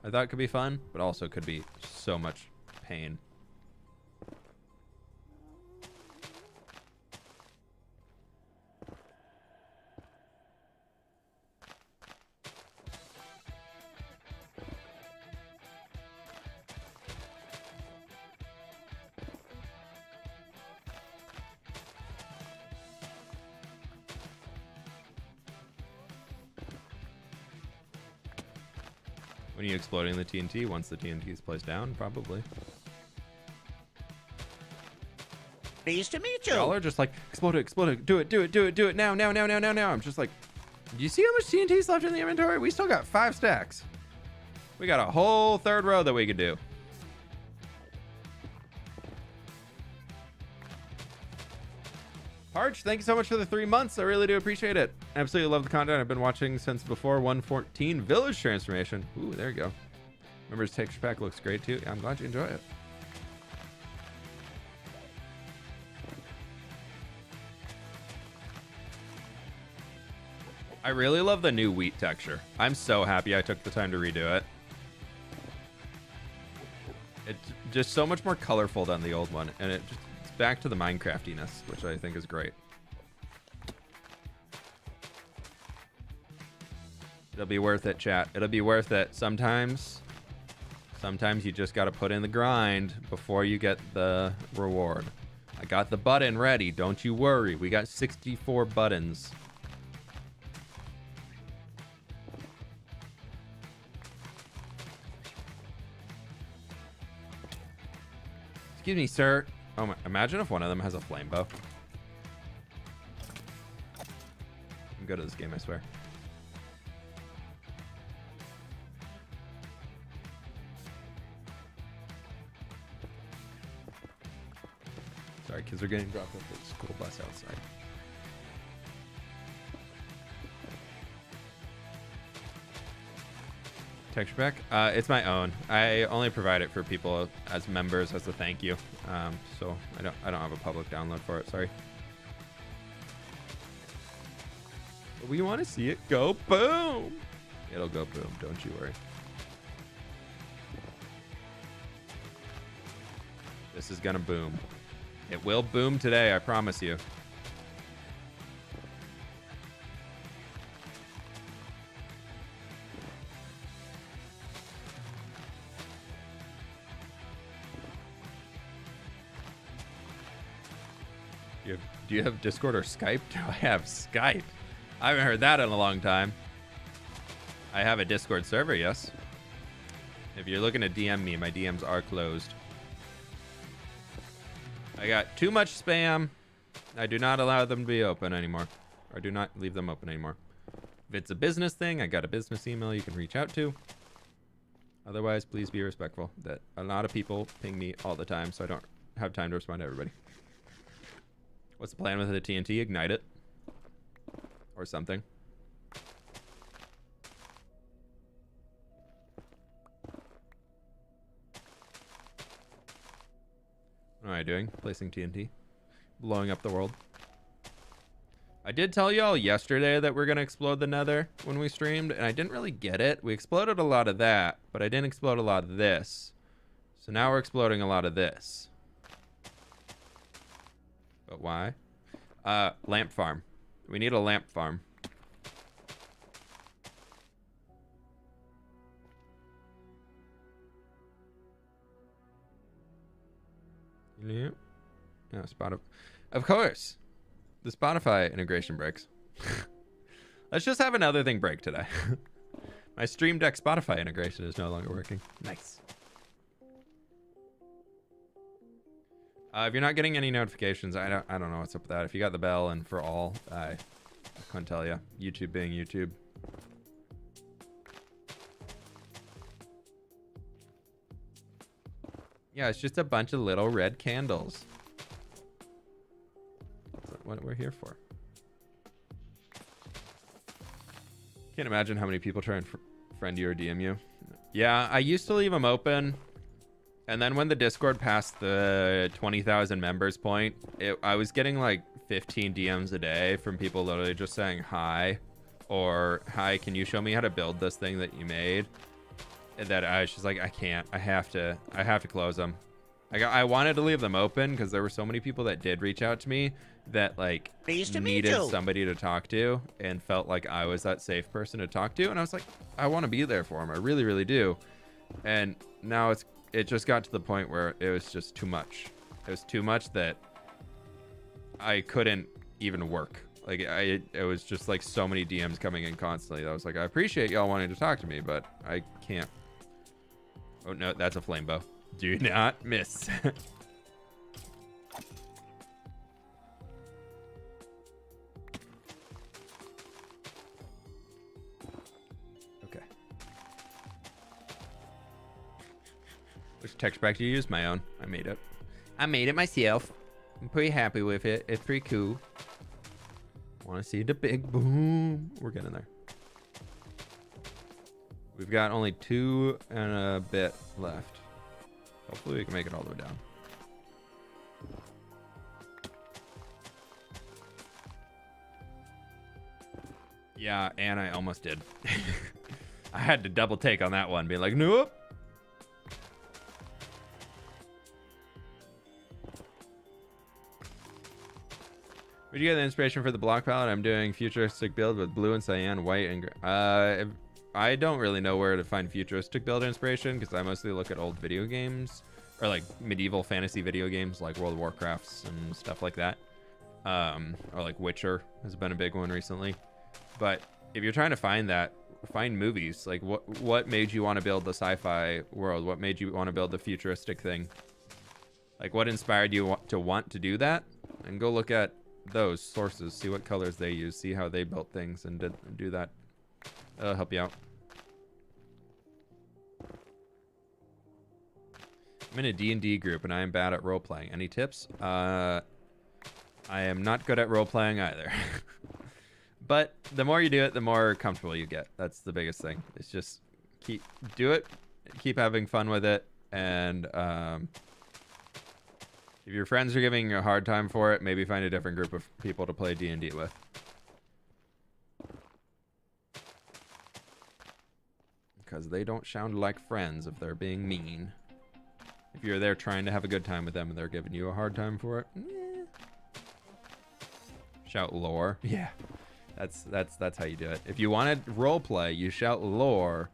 I thought it could be fun, but also could be so much pain. When are you exploding the TNT? Once the TNT is placed down, probably. Pleased to meet you. Y'all are just like, explode it, explode it, do it, do it, do it, do it, now, now, now, now, now, now. I'm just like, do you see how much TNT's left in the inventory? We still got 5 stacks. We got a whole 3rd row that we could do. Arch, thank you so much for the 3 months. I really do appreciate it. Absolutely love the content. I've been watching since before 1.14 Village Transformation. Ooh, there you go. Members texture pack looks great too. I'm glad you enjoy it. I really love the new wheat texture. I'm so happy I took the time to redo it. It's just so much more colorful than the old one, and it's back to the Minecraftiness, which I think is great. It'll be worth it, chat. It'll be worth it. Sometimes you just got to put in the grind before you get the reward. I got the button ready. Don't you worry. We got 64 buttons. Excuse me, sir. Oh my, imagine if one of them has a flame bow. I'm good at this game, I swear. Sorry, kids are getting dropped off at the school bus outside. Texture pack? It's my own. I only provide it for people as members as a thank you. So I don't have a public download for it. Sorry. But we want to see it go boom. It'll go boom. Don't you worry. This is gonna boom. It will boom today. I promise you. Do you have Discord or Skype? Do I have Skype? I haven't heard that in a long time. I have a Discord server, yes. If you're looking to DM me, my DMs are closed. I got too much spam. I do not allow them to be open anymore. Or do not leave them open anymore. If it's a business thing, I got a business email you can reach out to. Otherwise, please be respectful. That a lot of people ping me all the time, so I don't have time to respond to everybody. What's the plan with the TNT? Ignite it. Or something. What am I doing? Placing TNT. Blowing up the world. I did tell y'all yesterday that we're going to explode the nether when we streamed, and I didn't really get it. We exploded a lot of that, but I didn't explode a lot of this. So now we're exploding a lot of this. But why? Lamp farm. We need a lamp farm. Yeah. No, Spotify. Of course. The Spotify integration breaks. Let's just have another thing break today. My Stream Deck Spotify integration is no longer working. Nice. If you're not getting any notifications, I don't know what's up with that. If you got the bell and for all, I couldn't tell you. YouTube being YouTube. Yeah, it's just a bunch of little red candles. That's what we're here for. Can't imagine how many people try and friend you or DM you. Yeah, I used to leave them open. And then when the Discord passed the 20,000 members point, I was getting like 15 DMs a day from people literally just saying hi, or hi, can you show me how to build this thing that you made? And that I was just like, I can't. I have to close them. I wanted to leave them open because there were so many people that did reach out to me that like needed somebody to talk to and felt like I was that safe person to talk to, and I was like, I want to be there for them. I really, really do. And now it just got to the point where it was just too much. It was too much that I couldn't even work. Like it was just like so many DMs coming in constantly. I was like, I appreciate y'all wanting to talk to me, but I can't Oh, no, that's a flame bow. Do not miss. Okay. Which text pack do you use? My own. I made it. I made it myself. I'm pretty happy with it. It's pretty cool. Want to see the big boom? We're getting there. We've got only 2 and a bit left. Hopefully we can make it all the way down. Yeah, and I almost did. I had to double take on that one, being like, nope. Where'd you get the inspiration for the block palette? I'm doing futuristic build with blue and cyan, white and I don't really know where to find futuristic build inspiration because I mostly look at old video games or like medieval fantasy video games like World of Warcrafts and stuff like that. Or like Witcher has been a big one recently. But if you're trying to find that, find movies. Like what made you want to build the sci-fi world? What made you want to build the futuristic thing? Like what inspired you to want to do that? And go look at those sources, see what colors they use, see how they built things, and do that. That'll help you out. I'm in a D&D group and I am bad at role playing. Any tips? I am not good at role playing either. But the more you do it, the more comfortable you get. That's the biggest thing. It's just do it, keep having fun with it, and if your friends are giving you a hard time for it, maybe find a different group of people to play D&D with. Because they don't sound like friends if they're being mean. If you're there trying to have a good time with them and they're giving you a hard time for it, shout lore. Yeah, that's how you do it. If you want to role play, you shout lore,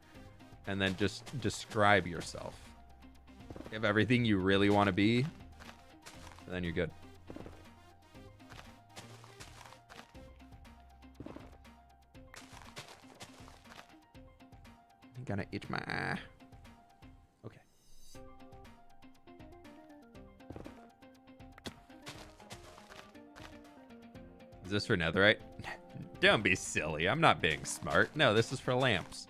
and then just describe yourself. Give everything you really want to be, then you're good. I'm gonna itch my eye. Okay. Is this for netherite? Don't be silly. I'm not being smart. No, this is for lamps.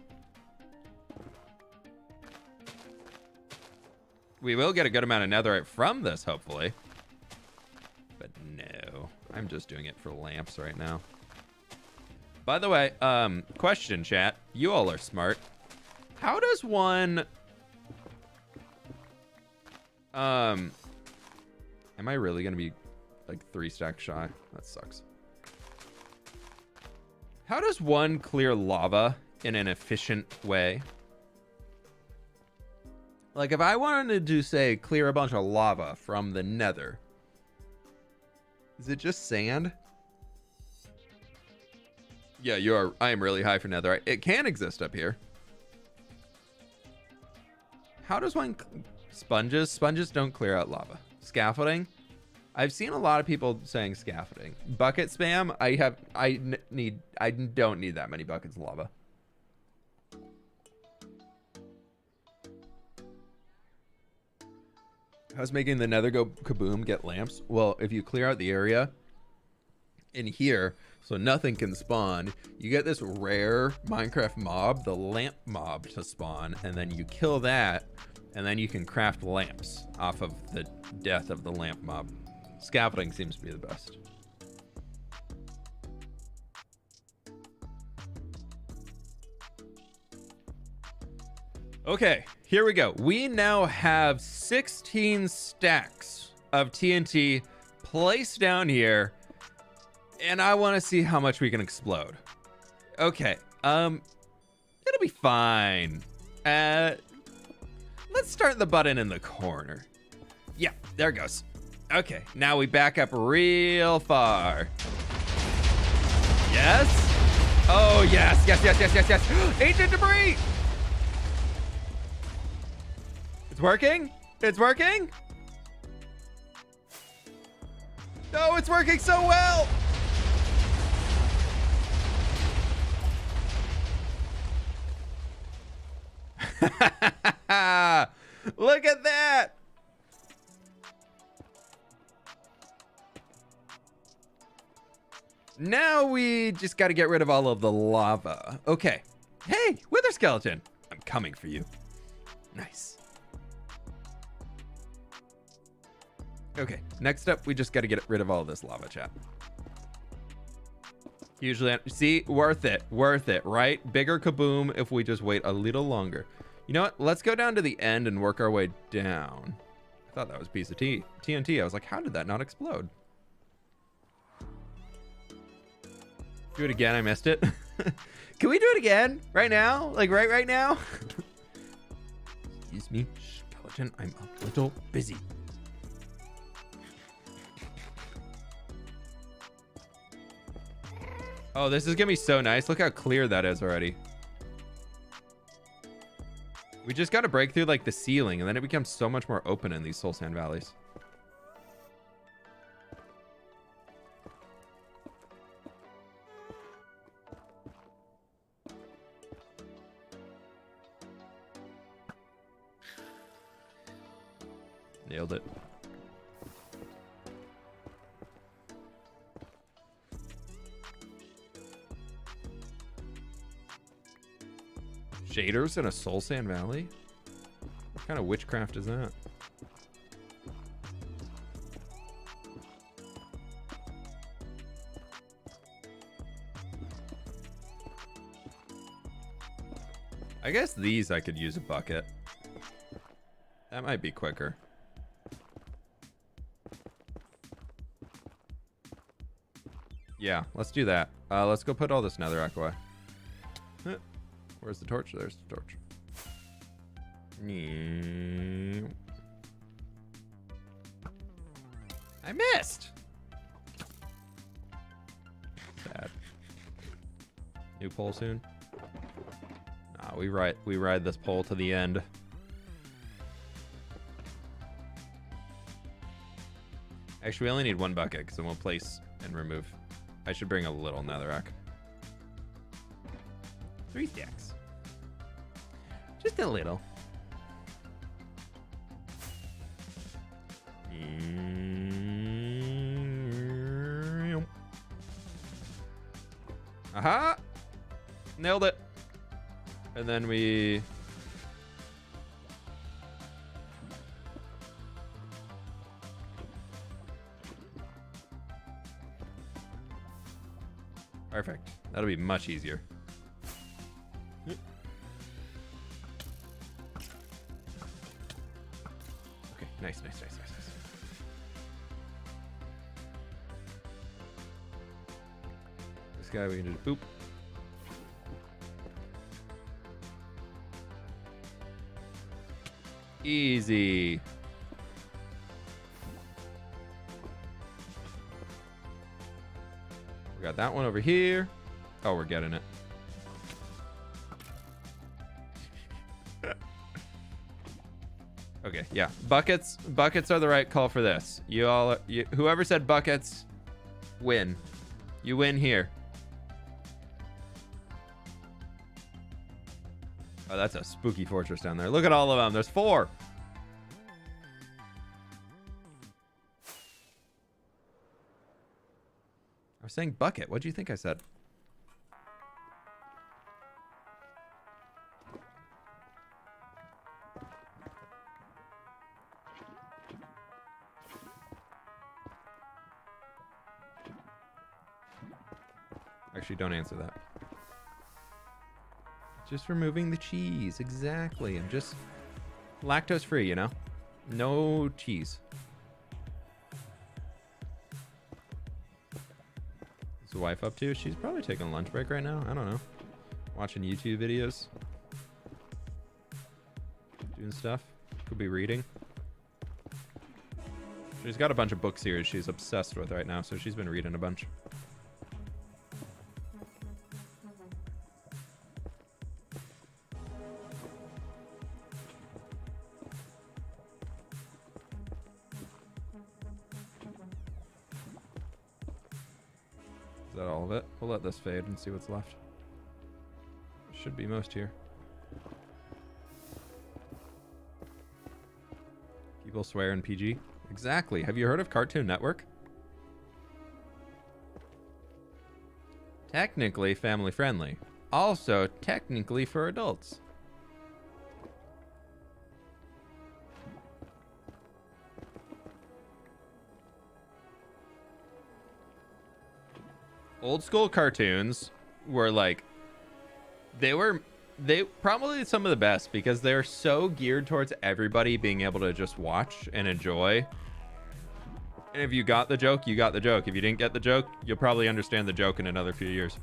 We will get a good amount of netherite from this, hopefully. But no, I'm just doing it for lamps right now. By the way, question, chat. You all are smart. How does one... Am I really going to be like 3 stacks shy? That sucks. How does one clear lava in an efficient way? Like if I wanted to, say, clear a bunch of lava from the nether, is it just sand? Yeah, you are. I am really high for netherite. It can exist up here. How does one... Sponges? Sponges don't clear out lava. Scaffolding? I've seen a lot of people saying scaffolding. Bucket spam? I don't need that many buckets of lava. How's making the nether go kaboom get lamps? Well, if you clear out the area in here so nothing can spawn, you get this rare Minecraft mob, the lamp mob, to spawn, and then you kill that, and then you can craft lamps off of the death of the lamp mob. Scaffolding seems to be the best. Okay, here we go. We now have 16 stacks of TNT placed down here, and I want to see how much we can explode. Okay, it'll be fine. Let's start the button in the corner. Yeah, there it goes. Okay, now we back up real far. Yes? Oh, yes, yes, yes, yes, yes, yes. Ancient debris! It's working? It's working? No, it's working so well! Look at that. Now we just got to get rid of all of the lava. Okay. Hey, Wither Skeleton. I'm coming for you. Nice. Okay, next up, we just got to get rid of all of this lava, chat. Usually, see, worth it, right? Bigger kaboom if we just wait a little longer. You know what? Let's go down to the end and work our way down. I thought that was a piece of TNT. I was like, how did that not explode? Do it again. I missed it. Can we do it again? Right now? Like right now? Excuse me, skeleton. I'm a little busy. Oh, this is gonna be so nice. Look how clear that is already. We just gotta break through like the ceiling, and then it becomes so much more open in these soul sand valleys. Nailed it. Shaders in a soul sand valley? What kind of witchcraft is that? I guess these I could use a bucket. That might be quicker. Yeah, let's do that. Let's go put all this netherrack away. Where's the torch? There's the torch. I missed. Bad. New pole soon. Nah, we ride this pole to the end. Actually, we only need one bucket because then we'll place and remove. I should bring a little netherrack. 3 stacks. Just a little. Aha! Nailed it. And then we... Perfect. That'll be much easier. Okay, nice. This guy we can just boop. Easy. We got that one over here. Oh, we're getting it. Okay, yeah. Buckets are the right call for this. Whoever said buckets, win. You win here. Oh, that's a spooky fortress down there. Look at all of them. There's 4. I was saying bucket. What do you think I said? Actually, don't answer that. Just removing the cheese. Exactly. I'm just lactose free, you know? No cheese. What's the wife up to? She's probably taking a lunch break right now. I don't know. Watching YouTube videos. Doing stuff. Could be reading. She's got a bunch of book series she's obsessed with right now, so she's been reading a bunch. Is that all of it? We'll let this fade and see what's left. Should be most here. People swear in PG. Exactly. Have you heard of Cartoon Network? Technically family friendly. Also technically for adults. Old school cartoons were like, they probably some of the best because they're so geared towards everybody being able to just watch and enjoy. And if you got the joke, you got the joke. If you didn't get the joke, you'll probably understand the joke in another few years.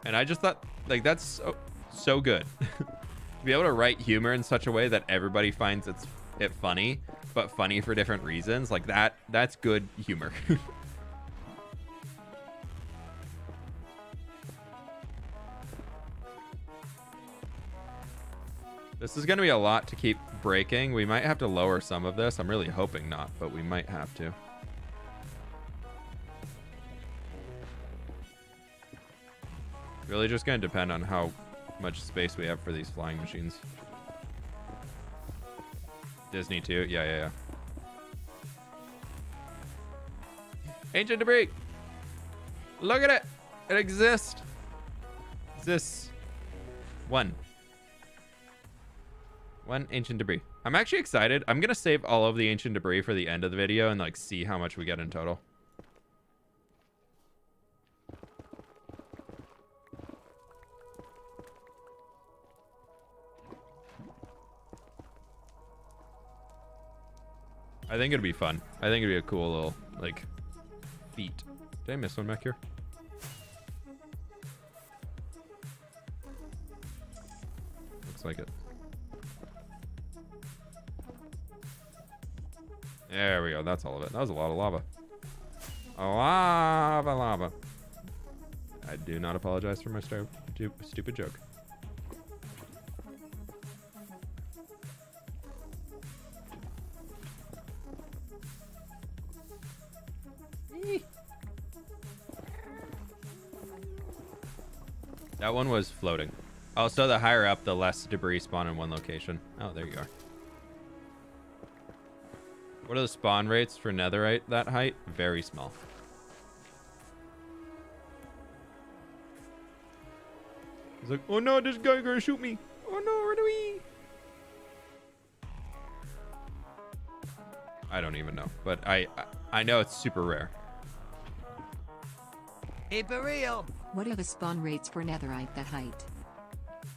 And I just thought, like, that's so good. To be able to write humor in such a way that everybody finds it funny, but funny for different reasons, like that's good humor. This is going to be a lot to keep breaking. We might have to lower some of this. I'm really hoping not, but we might have to. Really just going to depend on how much space we have for these flying machines. Disney too? Yeah. Ancient debris! Look at it! It exists! Exists. One ancient debris. I'm actually excited. I'm going to save all of the ancient debris for the end of the video and like see how much we get in total. I think it'd be fun. I think it'd be a cool little, like, feat. Did I miss one back here? Looks like it. There we go. That's all of it. That was a lot of lava. Lava. I do not apologize for my stupid joke. That one was floating. Also, the higher up, the less debris spawn in one location. Oh, there you are. What are the spawn rates for netherite that height? Very small. He's like, oh no, this guy gonna shoot me. Oh no, where do we? I don't even know, but I know it's super rare. Hey, for real. What are the spawn rates for netherite that height?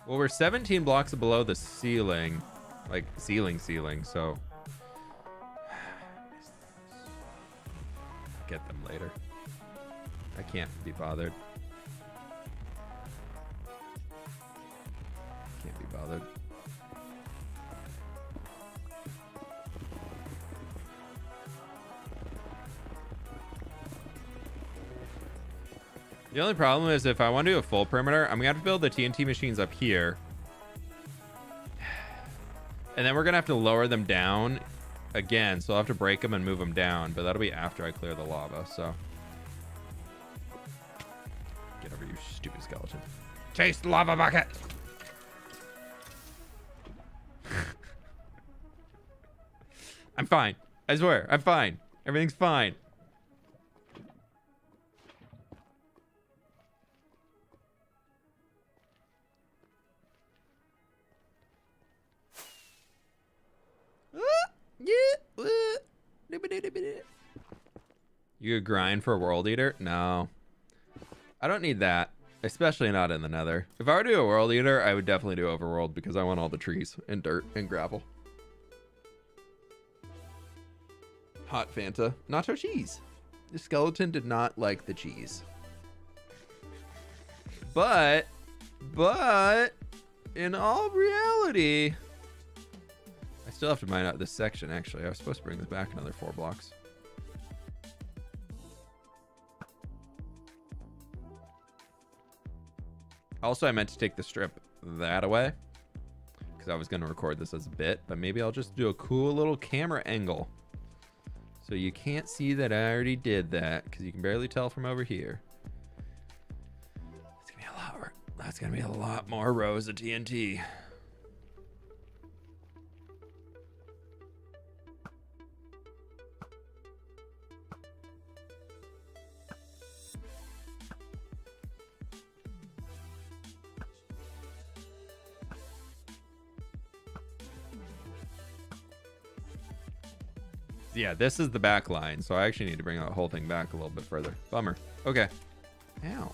Well, we're 17 blocks below the ceiling, like ceiling, so get them later. I can't be bothered. Can't be bothered. The only problem is if I want to do a full perimeter, I'm gonna have to build the TNT machines up here. And then we're gonna have to lower them down again, so I'll have to break them and move them down, but that'll be after I clear the lava, so. Get over, you stupid skeleton. Chase the lava bucket! I'm fine. I swear, I'm fine. Everything's fine. You could grind for a world eater? No. I don't need that. Especially not in the nether. If I were to do a world eater, I would definitely do overworld because I want all the trees and dirt and gravel. Hot Fanta. Nacho cheese. The skeleton did not like the cheese. But in all reality, I still have to mine out this section, actually. I was supposed to bring this back another 4 blocks. Also, I meant to take the strip that away because I was going to record this as a bit, but maybe I'll just do a cool little camera angle so you can't see that I already did that because you can barely tell from over here. It's going to be a lot. That's going to be a lot more rows of TNT. Yeah, this is the back line, so I actually need to bring that whole thing back a little bit further. Bummer. Okay. Ow.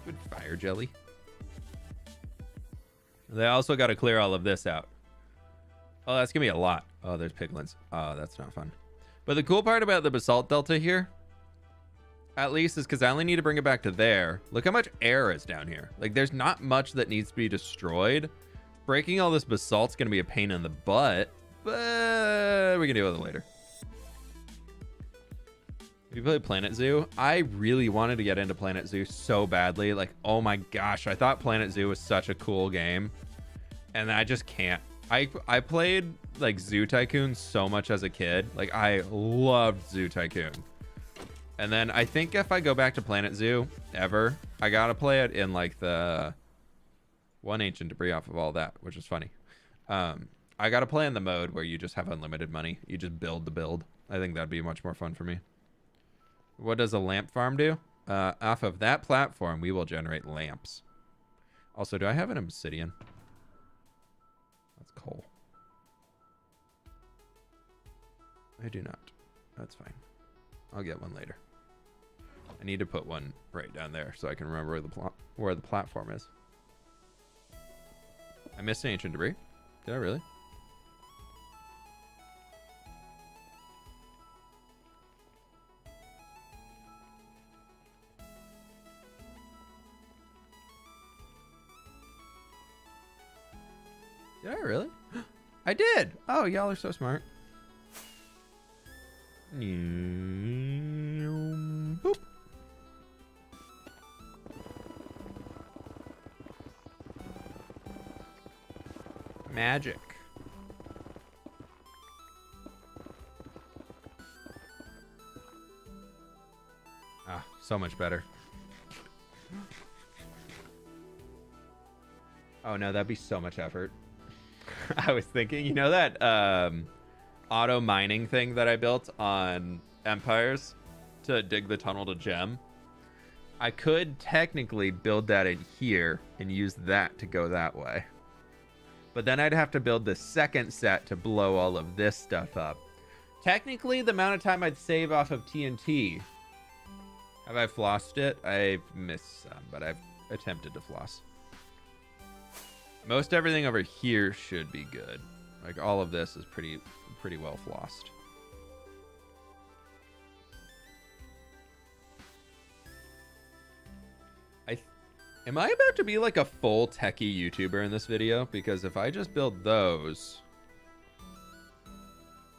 Good fire jelly. They also got to clear all of this out. Oh, that's gonna be a lot. Oh, there's piglins. Oh, that's not fun. But the cool part about the basalt delta here, at least, is because I only need to bring it back to there. Look how much air is down here. Like, there's not much that needs to be destroyed. Breaking all this basalt's gonna be a pain in the butt, but we can deal with it later. Have you played Planet Zoo? I really wanted to get into Planet Zoo so badly. Like, oh my gosh, I thought Planet Zoo was such a cool game, and I just can't. I played like Zoo Tycoon so much as a kid. Like, I loved Zoo Tycoon. And then I think if I go back to Planet Zoo ever, I gotta play it in like the one ancient debris off of all that, which is funny. I gotta play in the mode where you just have unlimited money. You just build the build. I think that'd be much more fun for me. What does a lamp farm do? Off of that platform, we will generate lamps. Also, do I have an obsidian? That's coal. I do not. That's fine. I'll get one later. I need to put one right down there so I can remember where the platform is. I missed an ancient debris. Did I really? Did I really? I did. Oh, y'all are so smart. Boop. Magic. Ah, so much better. Oh no, that'd be so much effort. I was thinking, you know that auto mining thing that I built on Empires to dig the tunnel to gem? I could technically build that in here and use that to go that way. But then I'd have to build the second set to blow all of this stuff up. Technically, the amount of time I'd save off of TNT. Have I flossed it? I've missed some, but I've attempted to floss. Most everything over here should be good. Like, all of this is pretty well flossed. Am I about to be like a full techie YouTuber in this video? Because if I just build those,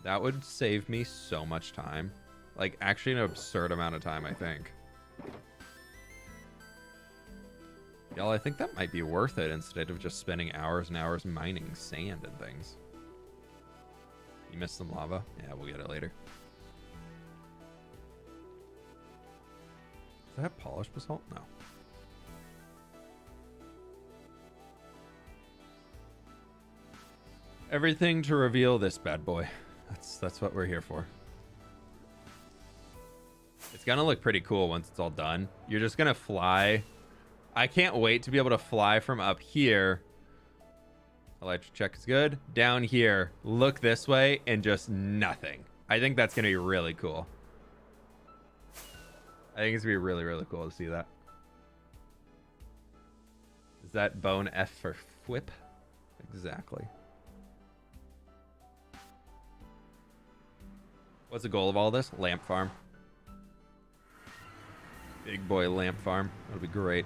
that would save me so much time. Like, actually an absurd amount of time, I think. Y'all, I think that might be worth it instead of just spending hours and hours mining sand and things. You missed some lava? Yeah, we'll get it later. Does that have polished basalt? No. Everything to reveal this bad boy. That's what we're here for. It's gonna look pretty cool once it's all done. You're just gonna fly. I can't wait to be able to fly from up here. Electric check is good. Down here, look this way, and just nothing. I think that's gonna be really cool. I think it's gonna be really, really cool to see that. Is that bone F for fWhip? Exactly. What's the goal of all this? Lamp farm. Big boy lamp farm. That'll be great.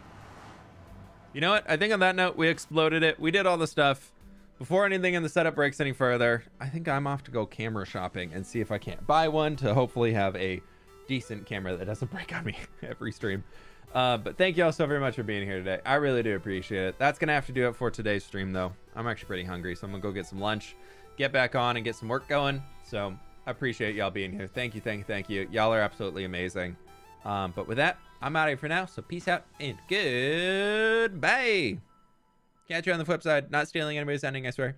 You know what? I think on that note, we exploded it. We did all the stuff. Before anything in the setup breaks any further, I think I'm off to go camera shopping and see if I can't buy one to hopefully have a decent camera that doesn't break on me every stream. But thank you all so very much for being here today. I really do appreciate it. That's going to have to do it for today's stream, though. I'm actually pretty hungry, so I'm going to go get some lunch, get back on, and get some work going. So I appreciate y'all being here. Thank you, thank you, thank you. Y'all are absolutely amazing. But with that, I'm out of here for now. So peace out and goodbye. Catch you on the flip side. Not stealing anybody's ending, I swear.